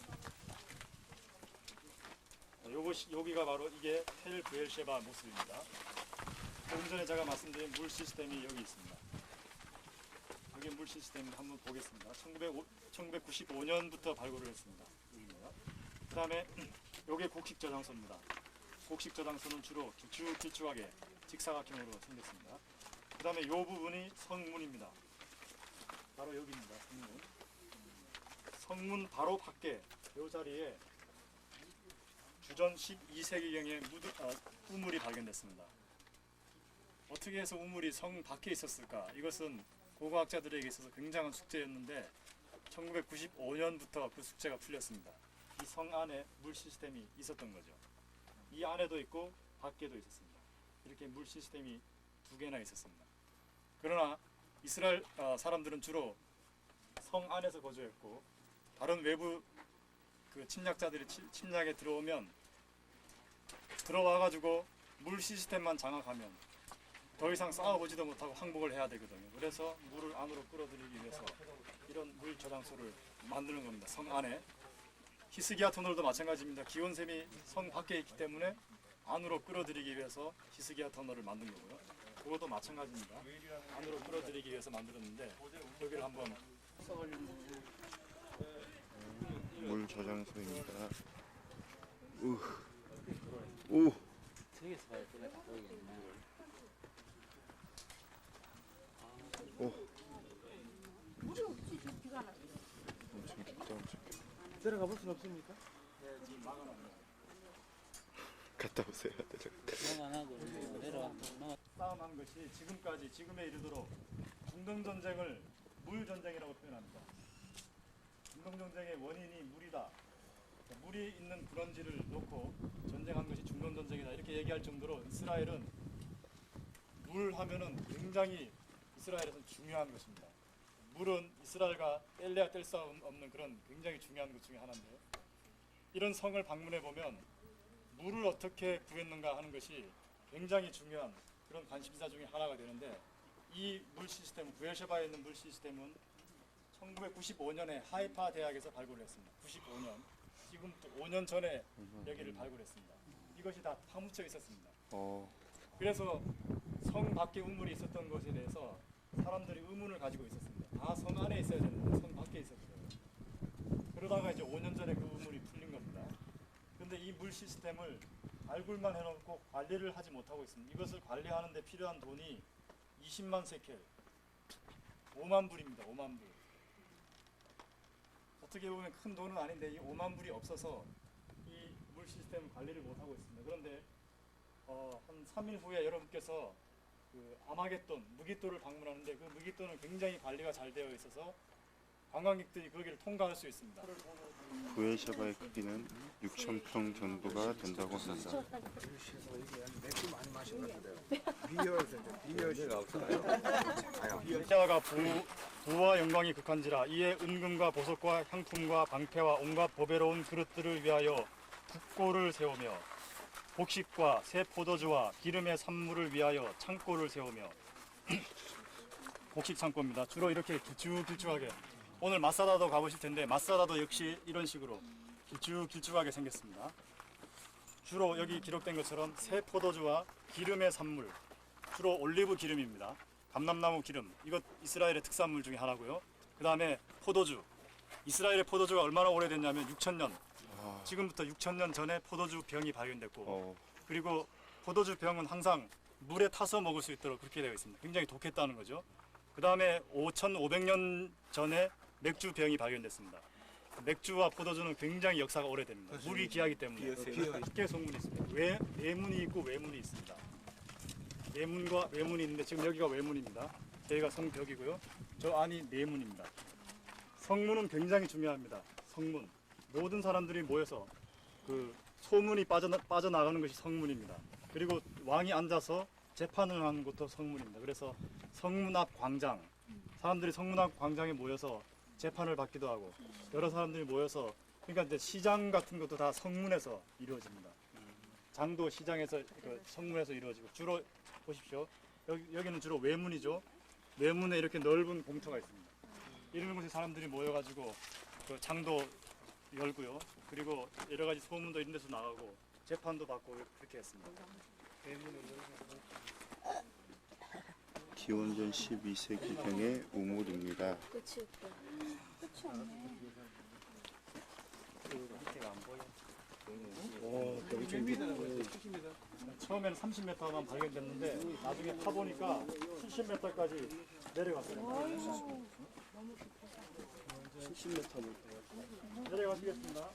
여기가 바로 이게 텔 부엘셰바 모습입니다. 조금 전에 제가 말씀드린 물 시스템이 여기 있습니다. 여기 물 시스템을 한번 보겠습니다. 1995년부터 발굴을 했습니다. 그 다음에 여기 곡식 저장소입니다. 곡식 저장소는 주로 길쭉하게 직사각형으로 생겼습니다. 그 다음에 이 부분이 성문입니다. 바로 여기입니다. 성문. 성문 바로 밖에 이 자리에 주전 12세기경에 우물이 발견됐습니다. 어떻게 해서 우물이 성 밖에 있었을까? 이것은 고고학자들에게 있어서 굉장한 숙제였는데 1995년부터 그 숙제가 풀렸습니다. 이 성 안에 물 시스템이 있었던 거죠. 이 안에도 있고 밖에도 있었습니다. 이렇게 물 시스템이 두 개나 있었습니다. 그러나 이스라엘 사람들은 주로 성 안에서 거주했고 다른 외부 그 침략자들이 침략에 들어오면 들어와가지고 물 시스템만 장악하면 더 이상 싸워보지도 못하고 항복을 해야 되거든요. 그래서 물을 안으로 끌어들이기 위해서 이런 물 저장소를 만드는 겁니다. 성 안에. 히스기야 터널도 마찬가지입니다. 기온샘이 성 밖에 있기 때문에 안으로 끌어들이기 위해서 히스기야 터널을 만든 거고요. 그것도 마찬가지입니다. 안으로 끌어들이기 위해서 만들었는데 여기를 한번 물 저장소입니다. 오. 엄청 깊다, 엄청 깊다. 내려가 볼 수는 없습니까? 네, 지금 막아놨네요. 갔다 오세요. 싸움한 것이 지금까지 지금에 이르도록 중동 전쟁을 물 전쟁이라고 표현합니다. 중동 전쟁의 원인이 물이다. 물이 있는 근원지를 놓고 전쟁한 것이 중동 전쟁이다. 이렇게 얘기할 정도로 이스라엘은 물 하면은 굉장히 이스라엘에서는 중요한 것입니다. 물은 이스라엘과 뗄래야 뗄 수 없는 그런 굉장히 중요한 것 중에 하나인데요. 이런 성을 방문해 보면 물을 어떻게 구했는가 하는 것이 굉장히 중요한 그런 관심사 중에 하나가 되는데 이 물 시스템, 부엘셰바에 있는 물 시스템은 1995년에 하이파 대학에서 발굴을 했습니다. 95년. 지금 또 5년 전에 여기를 발굴했습니다. 이것이 다 파묻혀 있었습니다. 그래서 성 밖에 우물이 있었던 것에 대해서 사람들이 의문을 가지고 있었습니다. 다 성 안에 있어야 되는데 성 밖에 있었어요. 그러다가 이제 5년 전에 그 우물이 풀린 겁니다. 그런데 이 물 시스템을 발굴만 해놓고 관리를 하지 못하고 있습니다. 이것을 관리하는 데 필요한 돈이 20만 세켈, 5만 불입니다. 5만 불. 어떻게 보면 큰 돈은 아닌데 이 5만 불이 없어서 이 물 시스템 관리를 못하고 있습니다. 그런데 한 3일 후에 여러분께서 그 아마겟돈 무깃돌을 방문하는데 그 무깃돌은 굉장히 관리가 잘 되어 있어서 관광객들이 거기를 통과할 수 있습니다. 부에샤바의 크기는 6,000평 정도가 된다고 합니다. 부에샤가 부와 영광이 극한지라 이에 은금과 보석과 향품과 방패와 온갖 보배로운 그릇들을 위하여 국고를 세우며 곡식과 새 포도주와 기름의 산물을 위하여 창고를 세우며 곡식 창고입니다. 주로 이렇게 길쭉길쭉하게 오늘 마사다도 가보실 텐데 마사다도 역시 이런 식으로 길쭉길쭉하게 생겼습니다. 주로 여기 기록된 것처럼 새 포도주와 기름의 산물, 주로 올리브 기름입니다. 감람나무 기름, 이것 이스라엘의 특산물 중에 하나고요. 그 다음에 포도주, 이스라엘의 포도주가 얼마나 오래됐냐면 6,000년, 지금부터 6,000년 전에 포도주 병이 발견됐고 그리고 포도주 병은 항상 물에 타서 먹을 수 있도록 그렇게 되어 있습니다. 굉장히 독했다는 거죠. 그 다음에 5,500년 전에 맥주 병이 발견됐습니다. 맥주와 포도주는 굉장히 역사가 오래됩니다. 물이 귀하기 때문에 쉽게 소문이 있습니다. 내문이 있고 외문이 있습니다. 내문과 외문이 있는데 지금 여기가 외문입니다. 여기가 성벽이고요. 저 안이 내문입니다. 성문은 굉장히 중요합니다. 성문. 모든 사람들이 모여서 그 소문이 빠져나가는 것이 성문입니다. 그리고 왕이 앉아서 재판을 하는 것도 성문입니다. 그래서 성문 앞 광장, 사람들이 성문 앞 광장에 모여서 재판을 받기도 하고 여러 사람들이 모여서 그러니까 이제 시장 같은 것도 다 성문에서 이루어집니다. 장도 시장에서 그 성문에서 이루어지고 주로 보십시오. 여기는 주로 외문이죠. 외문에 이렇게 넓은 공터가 있습니다. 이런 곳에 사람들이 모여가지고 그 장도 열고요. 그리고 여러 가지 소문도 이런 데서 나가고 재판도 받고 그렇게 했습니다. 기원전 12세기경의 우물입니다. 끝이 없다. 끝이 없네. 처음에는 30m만 발견됐는데 나중에 파보니까 70m까지 내려갔어요. 70m 내려가시겠습니다.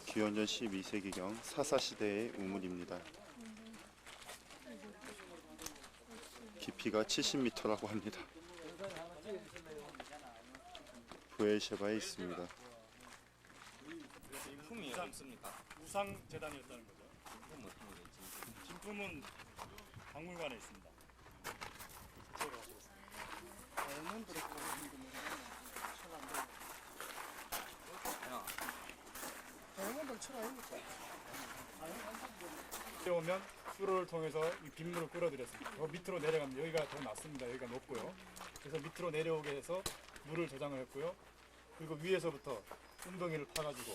기원전 12세기경 사사시대의 우물입니다. 깊이가 70m라고 합니다. 부에샤바에 있습니다. 우상 재단이었다는 거죠. 진품은 박물관에 있습니다. 오면 수로를 통해서 이 빗물을 끌어들였습니다. 더 밑으로 내려가면 여기가 더 낮습니다. 여기가 높고요. 그래서 밑으로 내려오게 해서 물을 저장을 했고요. 그리고 위에서부터 웅덩이를 파가지고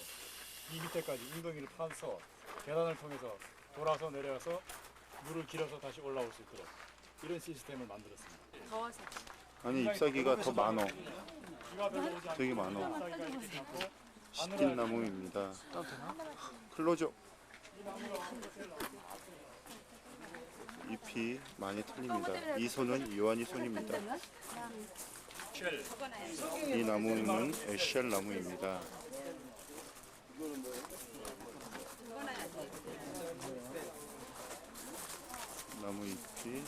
이 밑에까지 웅덩이를 파서 계단을 통해서 돌아서 내려가서 물을 길어서 다시 올라올 수 있도록 이런 시스템을 만들었습니다. 더워서. 아니 잎사귀가 더 많어. 되게 많어. 시틴나무입니다. 클로저. 잎이 많이 틀립니다. 이 손은 요한이 손입니다. 이 나무는 에쉘 나무입니다. 나무 잎이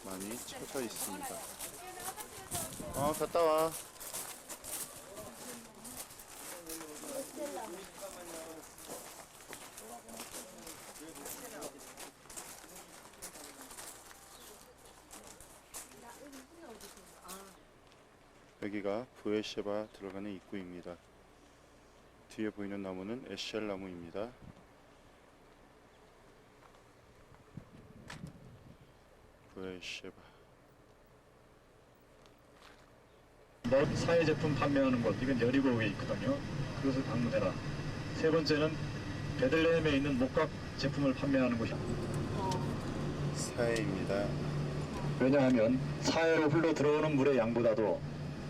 많이 쳐져 있습니다. 갔다 와. 여기가 부에샤바 들어가는 입구입니다. 뒤에 보이는 나무는 에쉘 나무입니다. 부에샤바. 사회 제품 판매하는 곳, 이건 여리고에 있거든요. 그것을 방문해라. 세 번째는 베들레헴에 있는 목각 제품을 판매하는 곳입니다. 사해입니다. 왜냐하면 사해로 흘러 들어오는 물의 양보다도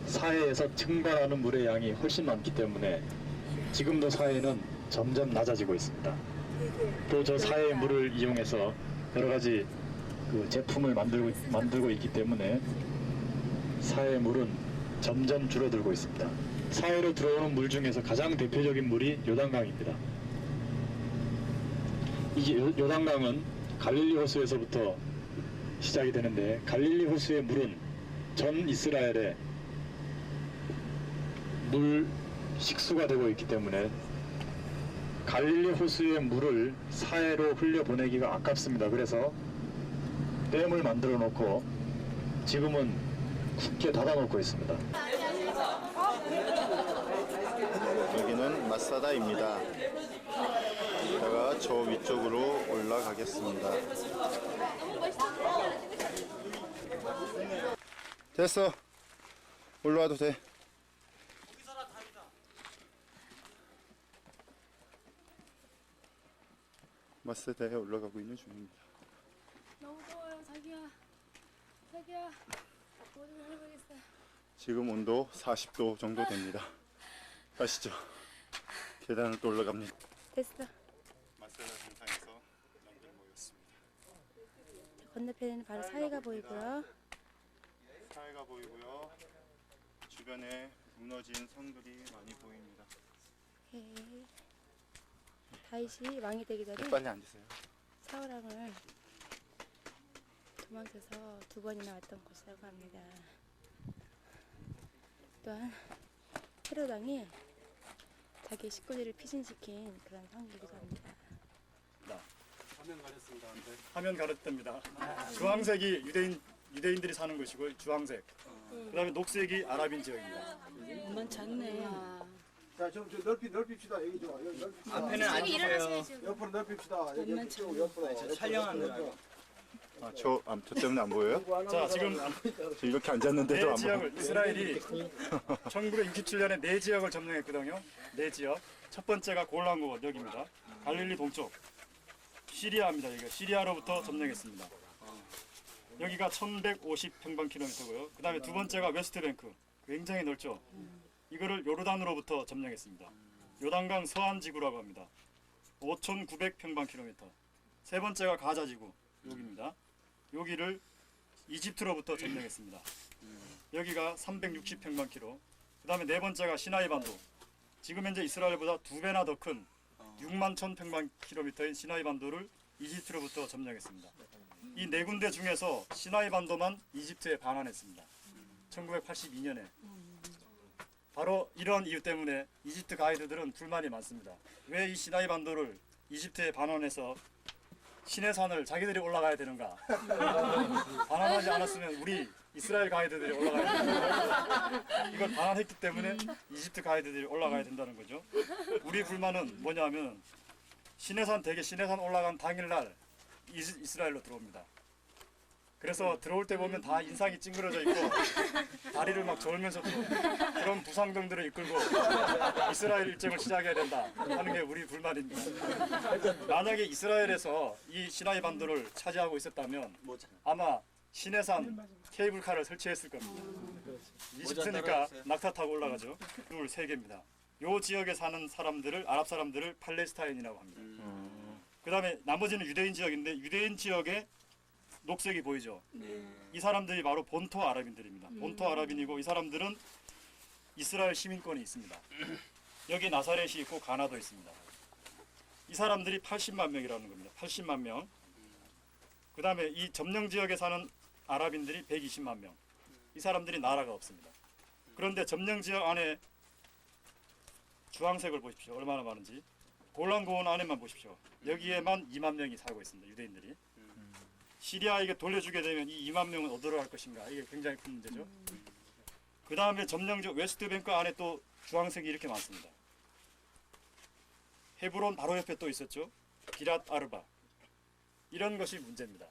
사해에서 증발하는 물의 양이 훨씬 많기 때문에 지금도 사해는 점점 낮아지고 있습니다. 또 저 사해의 물을 이용해서 여러 가지 그 제품을 만들고 있기 때문에 사해의 물은 점점 줄어들고 있습니다. 사해로 들어오는 물 중에서 가장 대표적인 물이 요단강입니다. 이 요단강은 갈릴리 호수에서부터 시작이 되는데 갈릴리 호수의 물은 전 이스라엘의 물 식수가 되고 있기 때문에 갈릴리 호수의 물을 사해로 흘려보내기가 아깝습니다. 그래서 댐을 만들어 놓고 지금은 굳게 닫아 놓고 있습니다. 여기는 마사다입니다. 제가 저 위쪽으로 올라가겠습니다. 됐어. 올라와도 돼. 마사다에 올라가고 있는 중입니다. 너무 더워요, 자기야. 자기야, 뭐좀 해보겠어. 지금 온도 40도 정도 됩니다. 가시죠. 계단을 또 올라갑니다. 됐어. 마사다 정상에서 남들 모였습니다. 건너편에는 바로 사이가 보이고요. 사해가 보이고요. 주변에 무너진 성들이 많이 보입니다. 예. 다윗이 왕이 되기 전에 빨리 앉으세요. 사울왕을 도망쳐서 2번이나 왔던 곳이라고 합니다. 또한 헤롯 왕이 자기 식구들을 피신시킨 그런 상기이기도 합니다. 화면 가렸답니다. 주황색이 유대인들이 사는 곳이고 주황색. 그다음에 녹색이 아랍인 지역입니다. 만만치 않네. 자, 좀 넓힙시다. 여기 좀 여기 넓힙시다. 앞에는 안 주세요. 옆으로 넓힙시다. 여기 만만치 쭉 옆으로. 촬영하느라고. 저 때문에 안 보여요? 자, 지금 저 이렇게 앉았는데도 네 안 지역을 보여요. 이스라엘이 1967년에 4지역을 점령했거든요. 4지역. 첫 번째가 골란고원 여기입니다. 갈릴리 동쪽. 시리아입니다. 여기가 시리아로부터 점령했습니다. 여기가 1150평방킬로미터고요. 그 다음에 두 번째가 웨스트뱅크. 굉장히 넓죠. 이거를 요르단으로부터 점령했습니다. 요단강 서안지구라고 합니다. 5900평방킬로미터. 세 번째가 가자지구. 여기입니다. 여기를 이집트로부터 점령했습니다. 여기가 360평방킬로. 그 다음에 네 번째가 시나이 반도. 지금 현재 이스라엘보다 2배나 더 큰 6만 1000평방킬로미터인 시나이 반도를 이집트로부터 점령했습니다. 이 네 군데 중에서 시나이 반도만 이집트에 반환했습니다. 1982년에. 바로 이런 이유 때문에 이집트 가이드들은 불만이 많습니다. 왜 이 시나이 반도를 이집트에 반환해서 시내산을 자기들이 올라가야 되는가? 반환하지 않았으면 우리 이스라엘 가이드들이 올라가야 된다. 이걸 반환했기 때문에 이집트 가이드들이 올라가야 된다는 거죠. 우리 불만은 뭐냐면 시내산 올라간 당일날 이스라엘로 들어옵니다. 그래서 들어올 때 보면 다 인상이 찡그러져 있고 다리를 막 저으면서 그런 부상병들을 이끌고 이스라엘 일정을 시작해야 된다 하는 게 우리 불만입니다. 만약에 이스라엘에서 이 시나이 반도를 차지하고 있었다면 아마 시내산 케이블카를 설치했을 겁니다. 이집트니까 낙타 타고 올라가죠. 둘, 세 개입니다. 요 지역에 사는 사람들을 아랍 사람들을 팔레스타인이라고 합니다. 그 다음에 나머지는 유대인 지역인데 유대인 지역에 녹색이 보이죠. 이 사람들이 바로 본토 아랍인들입니다. 본토 아랍인이고 이 사람들은 이스라엘 시민권이 있습니다. 여기 나사렛이 있고 가나도 있습니다. 이 사람들이 80만 명이라는 겁니다. 80만 명. 그 다음에 이 점령 지역에 사는 아랍인들이 120만 명. 이 사람들이 나라가 없습니다. 그런데 점령 지역 안에 주황색을 보십시오. 얼마나 많은지. 골란고원 안에만 보십시오. 여기에만 2만 명이 살고 있습니다. 유대인들이. 시리아에게 돌려주게 되면 이 2만 명은 어디로 갈 것인가. 이게 굉장히 큰 문제죠. 그 다음에 점령지역 웨스트뱅크 안에 또 주황색이 이렇게 많습니다. 헤브론 바로 옆에 또 있었죠. 기랏 아르바. 이런 것이 문제입니다.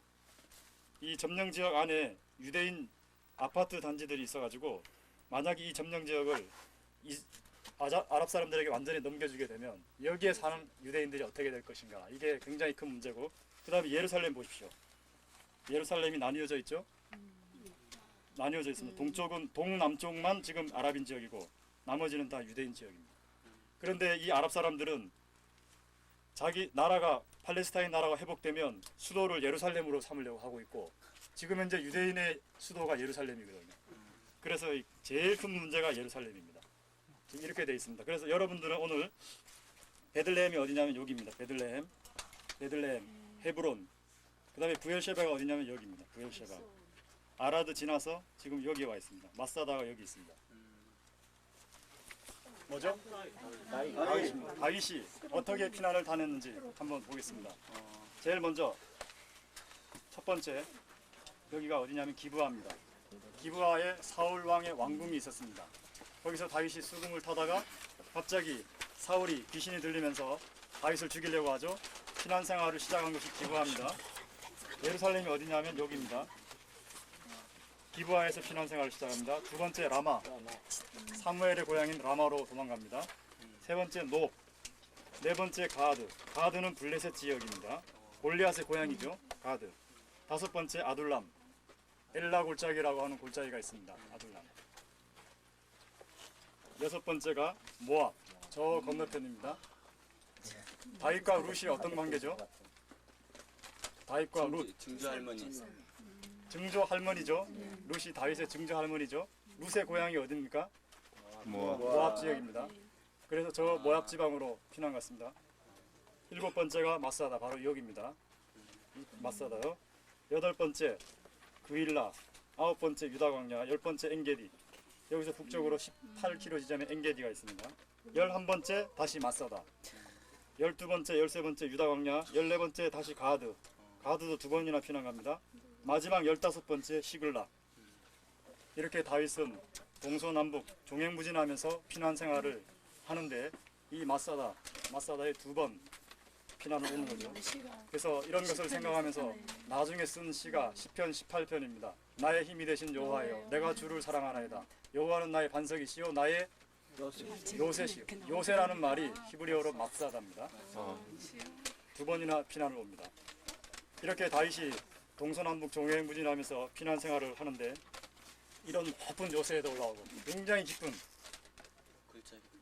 이 점령지역 안에 유대인 아파트 단지들이 있어가지고 만약에 이 점령지역을 아랍 사람들에게 완전히 넘겨주게 되면 여기에 사는 유대인들이 어떻게 될 것인가. 이게 굉장히 큰 문제고 그 다음에 예루살렘 보십시오. 예루살렘이 나뉘어져 있죠. 나뉘어져 있습니다. 동쪽은 동남쪽만 지금 아랍인 지역이고 나머지는 다 유대인 지역입니다. 그런데 이 아랍 사람들은 자기 나라가 팔레스타인 나라가 회복되면 수도를 예루살렘으로 삼으려고 하고 있고 지금 현재 유대인의 수도가 예루살렘이거든요. 그래서 제일 큰 문제가 예루살렘입니다. 지금 이렇게 되어 있습니다. 그래서 여러분들은 오늘 베들레헴이 어디냐면 여기입니다. 베들레헴. 베들레헴, 헤브론. 그다음에 부엘셰바가 어디냐면 여기입니다. 부엘셰바. 아라드 지나서 지금 여기에 와 있습니다. 마사다가 여기 있습니다. 뭐죠? 다윗이 어떻게 피난을 다녔는지 한번 보겠습니다. 제일 먼저 첫 번째 여기가 어디냐면 기브아입니다. 기브아에 사울 왕의 왕궁이 있었습니다. 거기서 다윗이 수금을 타다가 갑자기 사울이 귀신이 들리면서 다윗을 죽이려고 하죠. 피난 생활을 시작한 것이 기브아입니다. 예루살렘이 어디냐면 여기입니다. 기브아에서 피난 생활을 시작합니다. 두 번째 라마, 사무엘의 고향인 라마로 도망갑니다. 세 번째 높, 네 번째 가드, 가드는 블레셋 지역입니다. 골리앗의 고향이죠. 가드. 다섯 번째 아둘람, 엘라 골짜기라고 하는 골짜기가 있습니다. 아둘람. 여섯 번째가 모압, 저 건너편입니다. 다윗과 룻이 어떤 관계죠? 다윗과 룻, 증조 할머니. 증조 할머니죠. 룻이 다윗의 증조 할머니죠. 룻의 고향이 어디입니까? 모압 지역입니다. 그래서 저 모압 지방으로 피난 갔습니다. 일곱 번째가 마사다, 바로 여기입니다. 마사다요. 여덟 번째 그일라, 아홉 번째 유다 광야, 열 번째 엔게디. 여기서 북쪽으로 18km 지점에 엔게디가 있습니다. 11번째 다시 마사다. 12번째, 13번째 유다 광야, 14번째 다시 가드. 가드도 두 번이나 피난 갑니다. 마지막 15번째 시글라. 이렇게 다윗은 동서남북 종횡무진하면서 피난 생활을 하는데 이 마사다에 두 번 피난을 오는 거죠. 그래서 이런 것을 생각하면서 나중에 쓴 시가 시편 18편입니다. 나의 힘이 되신 여호와여, 내가 주를 사랑하나이다. 여호와는 나의 반석이시요 나의 요새시요. 요새라는 말이 히브리어로 마사다입니다. 두 번이나 피난을 옵니다. 이렇게 다윗이 동서남북 종횡무진하면서 피난 생활을 하는데 이런 높은 요새에도 올라오고 굉장히 깊은,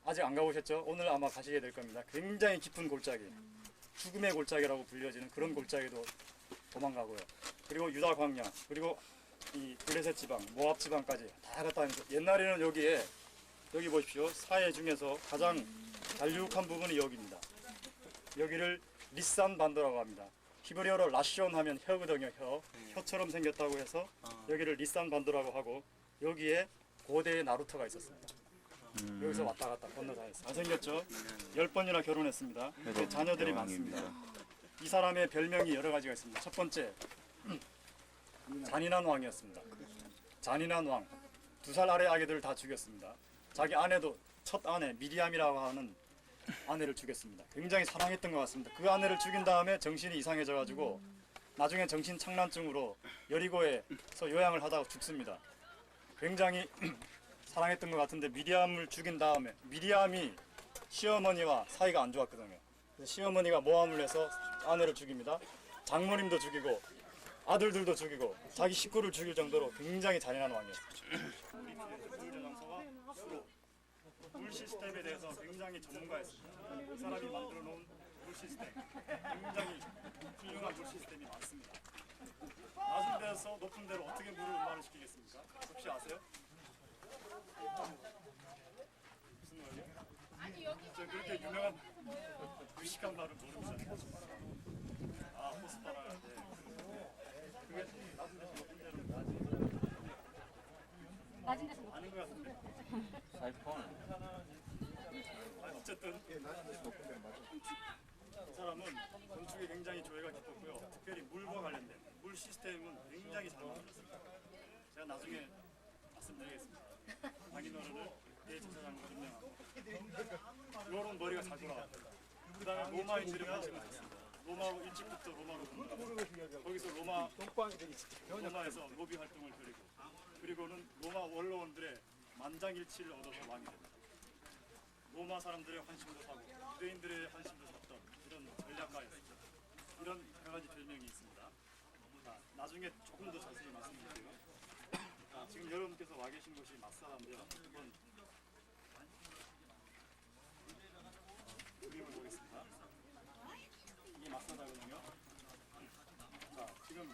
아직 안 가보셨죠? 오늘 아마 가시게 될 겁니다. 굉장히 깊은 골짜기, 죽음의 골짜기라고 불려지는 그런 골짜기도 도망가고요. 그리고 유다 광야, 그리고 이 블레셋 지방, 모압 지방까지 다 갔다 하면서 옛날에는 여기 보십시오. 사해 중에서 가장 달륙한 부분이 여기입니다. 여기를 리산 반도라고 합니다. 히브리어로 라시온 하면 혀거든요. 혀처럼 생겼다고 해서 여기를 리산 반도라고 하고 여기에 고대의 나루터가 있었습니다. 여기서 왔다 갔다 건너다 했어요. 잘생겼죠? 10번이나 결혼했습니다. 자녀들이 많습니다. 이 사람의 별명이 여러 가지가 있습니다. 첫 번째, 잔인한 왕이었습니다. 잔인한 왕. 2살 아래 아기들을 다 죽였습니다. 자기 아내도, 첫 아내 미리암이라고 하는 아내를 죽였습니다. 굉장히 사랑했던 것 같습니다. 그 아내를 죽인 다음에 정신이 이상해져가지고 나중에 정신 착란증으로 여리고에서 요양을 하다가 죽습니다. 굉장히 사랑했던 것 같은데 미리암을 죽인 다음에, 미리암이 시어머니와 사이가 안 좋았거든요. 그래서 시어머니가 모함을 해서 아내를 죽입니다. 장모님도 죽이고 아들들도 죽이고 자기 식구를 죽일 정도로 굉장히 잔인한 왕이었습니다. 물 시스템에 대해서 굉장히 전문가였습니다. 이 사람이 만들어 놓은 물 시스템, 굉장히 훌륭한 물 시스템이 많습니다. 낮은 데서 높은 데로 어떻게 물을 운반을 시키겠습니까? 혹시 아세요? 무슨 말이요? 저 그렇게 유명한 무식한 말을 모르잖아요. 아, 호스 따라야 돼. 그게 낮은 데서 높은 데로 낮은 데서 아는 것 같은데. 어쨌든 이 사람은 건축에 굉장히 조예가 깊었고요. 특별히 물과 관련된 물 시스템은 굉장히 잘 만들었습니다. 제가 나중에 말씀드리겠습니다. 장인어른을 대제사장으로 임명하고 이런 머리가 잘 돌아왔고 그 다음에 로마의 지력을 찍어줬습니다. 로마로 일찍부터 로마로 공부하고 거기서 로마에서 로비 활동을 벌이고 그리고는 로마 원로원들의 만장일치를 얻어서 왕이 됩니다. 로마 사람들의 환심도 사고 유대인들의 환심도 샀던 이런 전략가였습니다. 이런 여러 가지 별명이 있습니다. 자, 나중에 조금 더 자세히 말씀드릴게요. 지금 여러분께서 와 계신 곳이 마사다인데요. 한번 그림을 보겠습니다. 이게 마사다거든요. 자, 지금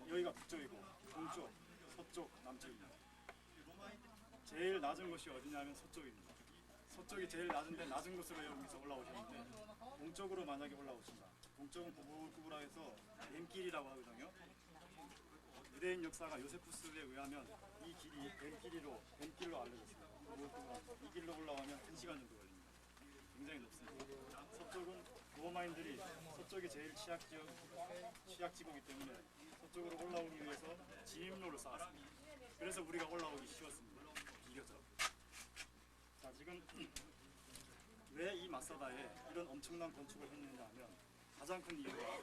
여기가 북쪽이고 동쪽, 서쪽, 남쪽입니다. 제일 낮은 곳이 어디냐면 서쪽입니다. 서쪽이 제일 낮은데 낮은 곳으로 여기서 올라오셨는데 동쪽으로 만약에 올라오신다. 동쪽은 구불구불하여서 뱀길이라고 하거든요. 유대인 역사가 요세푸스에 의하면 이 길이 뱀길로 알려졌습니다. 이 길로 올라가면 1시간 정도 걸립니다. 굉장히 높습니다. 서쪽은 로마인들이 서쪽이 제일 취약지구이기 때문에 서쪽으로 올라오기 위해서 진입로를 쌓았습니다. 그래서 우리가 올라오기 쉬웠습니다. 비교적. 자, 지금 왜 이 마사다에 이런 엄청난 건축을 했느냐 하면 가장 큰 이유가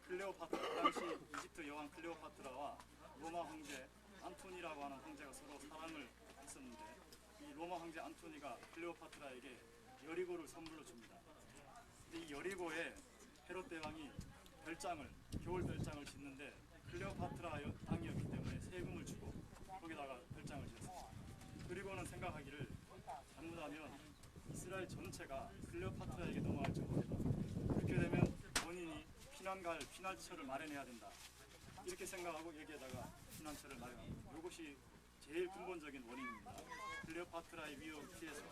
클레오파트라, 당시 이집트 여왕 클레오파트라와 로마 황제 안토니라고 하는 황제가 서로 사랑을 했었는데 이 로마 황제 안토니가 클레오파트라에게 여리고를 선물로 줍니다. 근데 이 여리고에 헤롯 대왕이 겨울 별장을 짓는데 클레오파트라 땅이었기 때문에 세금을 주고 거기다가 별장을 지었습니다. 그리고는 생각하기를 잘못하면 이스라엘 전체가 클레오파트라에게 넘어갈 정도다. 그렇게 되면 본인이 피난처를 마련해야 된다. 이렇게 생각하고 여기에다가 피난처를 마련합니다. 이것이 제일 근본적인 원인입니다. 클레오파트라의 위협을 피해서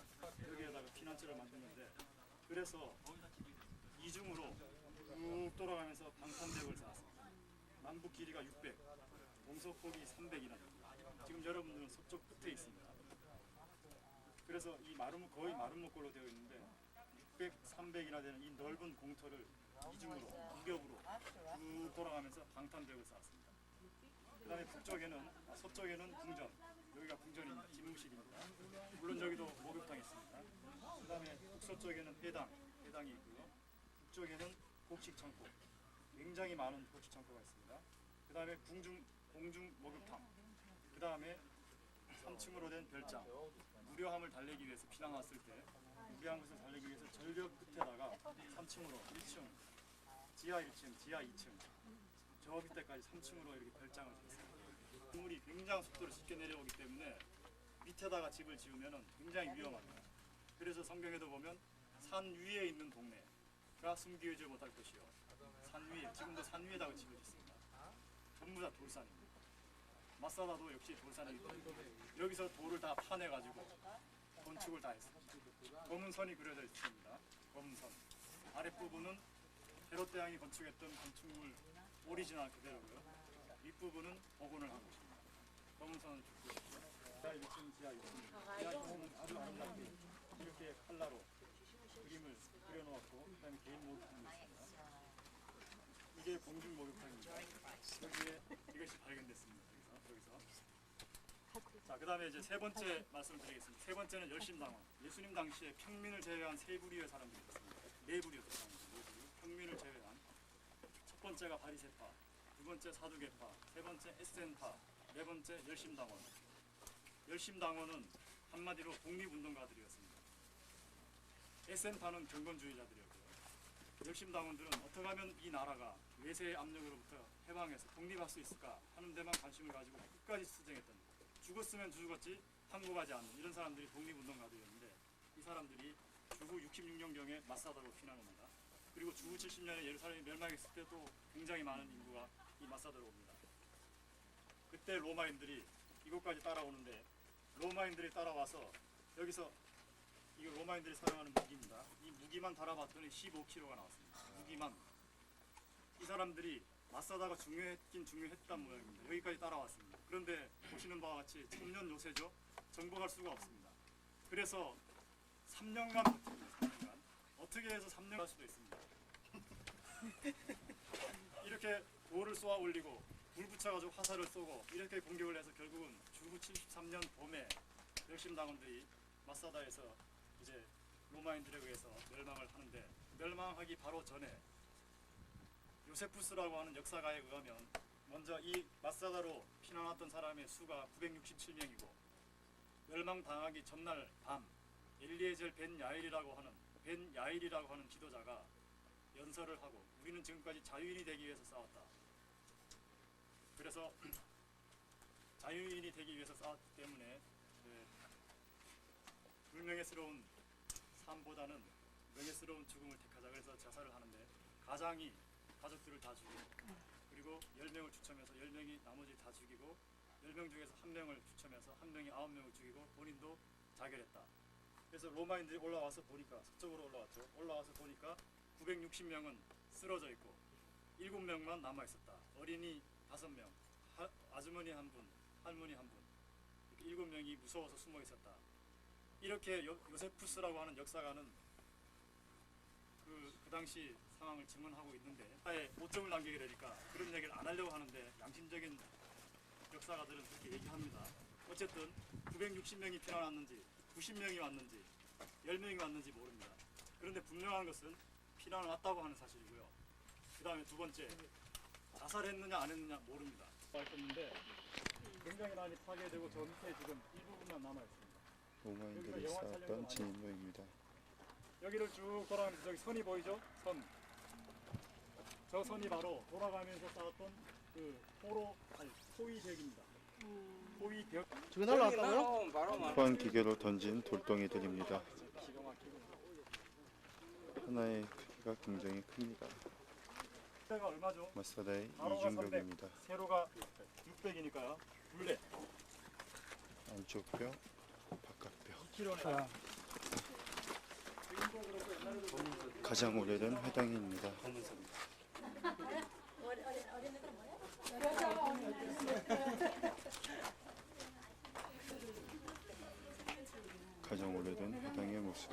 여기에다가 피난처를 만드는데 그래서 이중으로 쭉 돌아가면서 방탄벽을 쌓았습니다. 남북 길이가 600, 공서폭이 300이나 됩니다. 지금 여러분들은 서쪽 끝에 있습니다. 그래서 이 거의 마름모꼴로 되어 있는데 600, 300이나 되는 이 넓은 공터를 이중으로, 이격으로 쭉 돌아가면서 방탄벽을 쌓았습니다. 그 다음에 서쪽에는 궁전, 여기가 궁전입니다. 집무실입니다. 물론 여기도 목욕탕이 있습니다. 그 다음에 북서쪽에는 회당이 있고요. 북쪽에는 곡식창고, 굉장히 많은 곡식창고가 있습니다. 그 다음에 공중 목욕탕, 그 다음에 3층으로 된 별장, 무료함을 달래기 위해서 피난 왔을 때 무료한 것을 달래기 위해서 절벽 끝에다가 3층으로 1층, 지하 1층, 지하 2층, 저 밑에까지 3층으로 이렇게 별장을 지었습니다. 물이 굉장한 속도로 쉽게 내려오기 때문에 밑에다가 집을 지으면 굉장히 위험합니다. 그래서 성경에도 보면 산 위에 있는 동네가 숨기지 못할 것이요. 산 위에, 지금도 산 위에다가 집을 짓습니다. 전부 다 돌산입니다. 마사다도 역시 돌산이기 때문에 여기서 돌을 다 파내가지고 건축을 다 했습니다. 검은 선이 그려져 있습니다. 검은 선. 아랫부분은 헤롯 대왕이 건축했던 건축물 오리지널 그대로고요. 윗부분은 복원을 한 것입니다. 검은 선을 쭉 그렸고요. 지하 1층, 지하 2층. 지하 2층은 아주 아름답게 이렇게 칼라로 그림을 그려놓았고 그 다음에 개인 목욕탕이 있습니다. 이게 공중 목욕탕입니다. 여기에 이것이 발견됐습니다. 여기서. 자, 그 다음에 이제 세 번째 말씀드리겠습니다. 세 번째는 열심당원. 예수님 당시에 평민을 제외한 세 부류의 사람들이 있습니다. 네 부류였습니다. 평민을 제외한. 첫 번째가 바리새파, 두 번째 사두개파, 세 번째 에센파, 네 번째 열심당원. 열심당원은 한마디로 독립운동가들이었습니다. 에센파는 경건주의자들이었고요. 열심당원들은 어떻게 하면 이 나라가 외세의 압력으로부터 해방해서 독립할 수 있을까 하는 데만 관심을 가지고 끝까지 투쟁했던, 죽었으면 죽었지 항복하지 않는 이런 사람들이 독립운동가들이었는데 이 사람들이 주후 66년경에 마사다로 피난합니다. 그리고 주후 70년에 예루살렘이 멸망했을 때도 굉장히 많은 인구가 이 마사다로 옵니다. 그때 로마인들이 이곳까지 따라오는데 로마인들이 따라와서 여기서 이거 로마인들이 사용하는 무기입니다. 이 무기만 달아봤더니 15kg가 나왔습니다. 무기만. 이 사람들이 마사다가 중요했긴 중요했단 모양입니다. 여기까지 따라왔습니다. 그런데 보시는 바와 같이 천년 요새죠. 정복할 수가 없습니다. 그래서 3년간 버팁니다. 3년간. 어떻게 해서 3년 할 수도 있습니다. 이렇게 돌을 쏘아 올리고 불 붙여가지고 화살을 쏘고 이렇게 공격을 해서 결국은 주후 73년 봄에 열심당원들이 마사다에서 이제 로마인들에 의해서 멸망을 하는데 멸망하기 바로 전에 요세푸스라고 하는 역사가에 의하면 먼저 이 마사다로 피난왔던 사람의 수가 967명이고 멸망당하기 전날 밤 엘리에젤 벤 야일이라고 하는 지도자가 연설을 하고 우리는 지금까지 자유인이 되기 위해서 싸웠다. 그래서 자유인이 되기 위해서 싸웠기 때문에 불명예스러운 삶보다는 명예스러운 죽음을 택하자. 그래서 자살을 하는데 가장이 가족들을 다 죽이고 그리고 10명을 추첨해서 10명이 나머지 다 죽이고 10명 중에서 1명을 추첨해서 1명이 9명을 죽이고 본인도 자결했다. 그래서 로마인들이 올라와서 보니까 서쪽으로 올라왔죠. 올라와서 보니까 960명은 쓰러져 있고 7명만 남아 있었다. 어린이 5명, 아주머니 1분, 할머니 1분. 이렇게 7명이 무서워서 숨어 있었다. 이렇게 요세푸스라고 하는 역사가는 그 당시 상황을 증언하고 있는데 아예 오점을 남기게 되니까 그런 얘기를 안 하려고 하는데 양심적인 역사가들은 그렇게 얘기합니다. 어쨌든 960명이 피난왔는지 90명이 왔는지 10명이 왔는지 모릅니다. 그런데 분명한 것은 피난을 왔다고 하는 사실이고요. 그 다음에 두 번째, 자살했느냐 안 했느냐 모릅니다. 있었는데 굉장히 많이 파괴되고 저 밑에 지금 일부분만 남아있습니다. 로마인들이 쌓았던 진입로입니다. 여기를 쭉 돌아가면서 저기 선이 보이죠? 선. 저 선이 바로 돌아가면서 쌓았던 그 포위벽입니다. 포위벽. 저기 날라왔다고요? 포환 기계로 던진 돌덩이들입니다. 하나의 크기가 굉장히 큽니다. 세가 얼마죠? 마사다의 가로가 300, 이중벽입니다. 세로가 600이니까요. 둘레. 안쪽 벽, 바깥 벽. 2km네요. 가장 오래된 회당입니다. 가장 오래된 회당의 모습.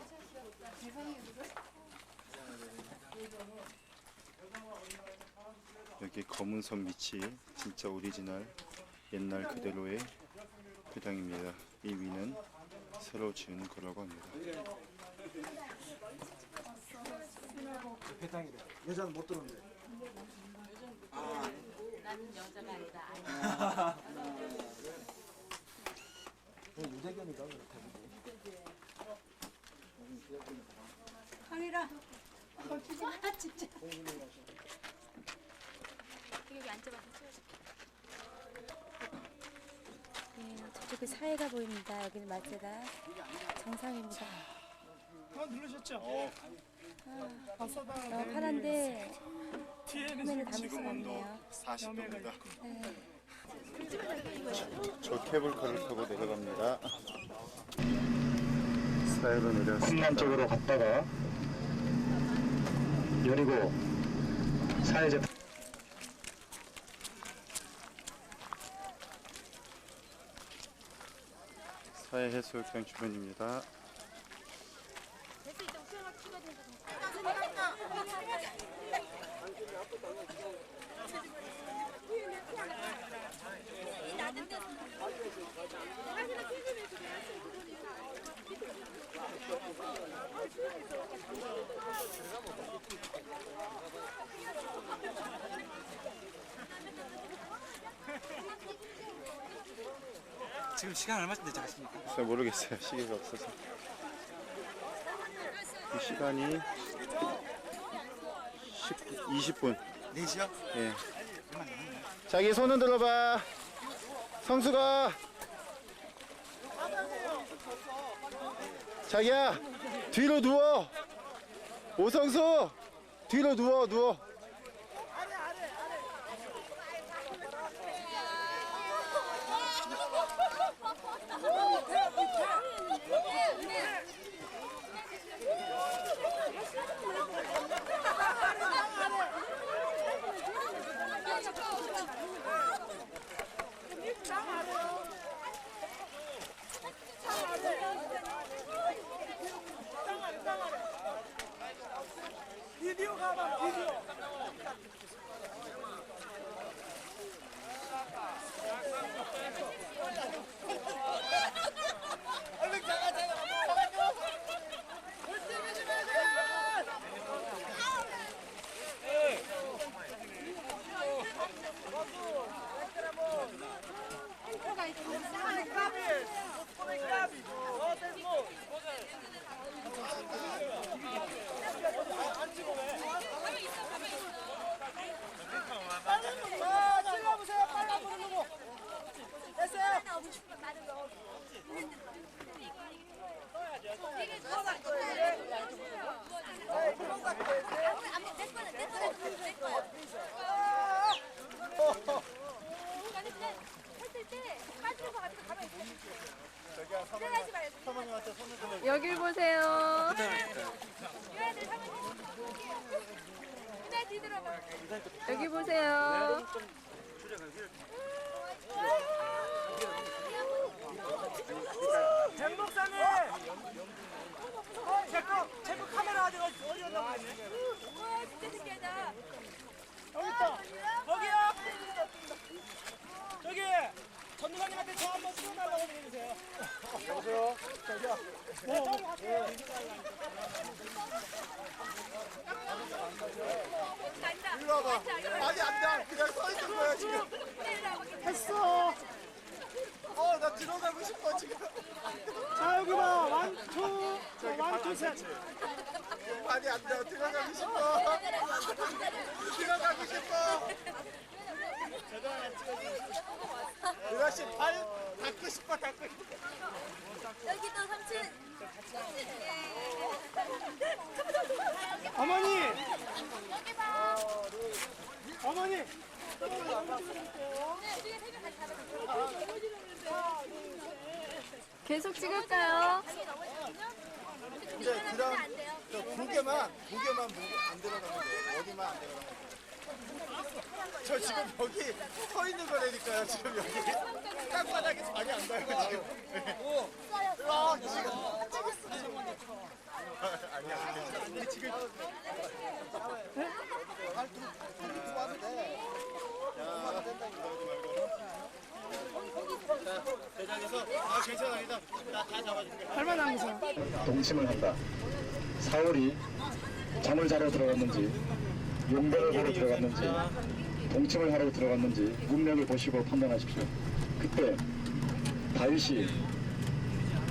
여기 검은 선 밑이 진짜 오리지널 옛날 그대로의 회당입니다. 이 위는 새로 지은 거라고 합니다. 배당이래. 여자는 못 들어온대. 나는 여자가 아니다. 유대견이다 그렇다고. 카메라. 아 진짜. 여기 앉아봐서 찍어줄게. 네, 저쪽에 사회가 보입니다. 여기는 마제다 정상입니다. 누르셨죠? 파란데 화면을 담을 수가 없네요. 40도입니다. 저 케이블카를 타고 내려갑니다. 사이로 내려왔습니다. 풍남 쪽으로 갔다가 여리고 사회재 사회해수욕장 주변입니다. 지금 시간 얼마쯤 되지 않습니까? 잘 모르겠어요. 시계가 없어서. 이 시간이 20분. 4시요? 예. 자기 손 흔들어봐. 성수가. 자기야, 뒤로 누워. 오성수, 뒤로 누워. 비디오 가봐, 비디오. 얼른 가가. 빨리 찔러보세요. 빨리 부르고. 됐어요? 여길 보세요. 여기 보세요. 장 목사님! 제거 카메라 아직 어디 갔나 모르겠네. 우와 진짜 신기하다. 여기 있다. 거기요. 저기 전도사님한테 저 한번 찍어달라고 좀 해주세요. 여보세요. 저기요. 네, 저기 갈게요. 일로 와봐. 아니 안 돼. 그냥 서 있는 거야 지금. 했어. 나 들어가고 싶어 지금. 자 여기 봐. 완투. 완투 셋. 아니 안 돼. 들어가고 싶어. 들어가고 싶어. 유라씨 발 닦고 싶어 닦고 싶어. 여기 또 삼촌. 어머니. 여기 봐. 어머니. 계속 찍을까요? 이제 그다음 저 고개만 안 들어가면 돼. 어디만 안 들어가면 돼. 저 지금 여기 서 있는 거라니까요. 지금 여기 땅바닥에 자리 안 닿아요 지금. 지금 아니야 괜찮아. 지금 대장에서 괜찮아 일단 다 잡아줄게. 할만하면서. 동침을 한다. 사울이 잠을 자러 들어갔는지 용변을 보러 들어갔는지 동침을 하러 들어갔는지 문맥을 보시고 판단하십시오. 그때 다윗이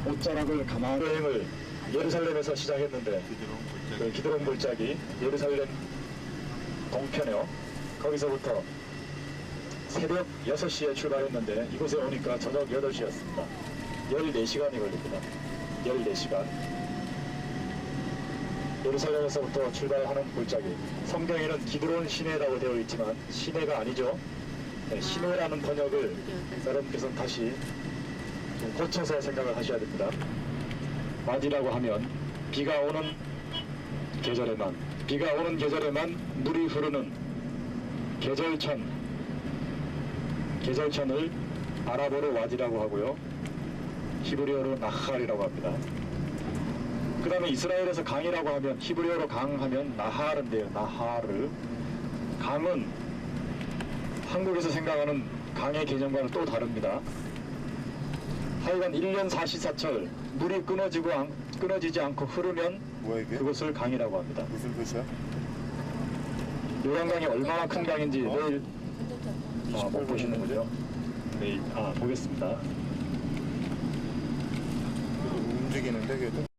옷자락을 가마로 여행을 예루살렘에서 시작했는데 그 기드론 골짜기 예루살렘 동편에요. 거기서부터 새벽 6시에 출발했는데 이곳에 오니까 저녁 8시였습니다. 14시간이 걸립니다. 14시간. 예루살렘에서부터 출발하는 골짜기. 성경에는 기드론 시내라고 되어 있지만 시내가 아니죠. 네, 시내라는 번역을 여러분께서는 다시 좀 고쳐서 생각을 하셔야 됩니다. 와디라고 하면 비가 오는 계절에만 물이 흐르는 계절천을 아랍어로 와디라고 하고요. 히브리어로 나할이라고 합니다. 그 다음에 이스라엘에서 강이라고 하면 히브리어로 강하면 나하르인데요. 나하르. 강은 한국에서 생각하는 강의 개념과는 또 다릅니다. 하여간 1년 사시사철 물이 끊어지지 않고 흐르면 뭐야 이게? 그것을 강이라고 합니다. 무슨 뜻이야? 요단강이 얼마나 큰 강인지 내일 못 보시는 거죠? 내일 보겠습니다. 움직이는데 걔도?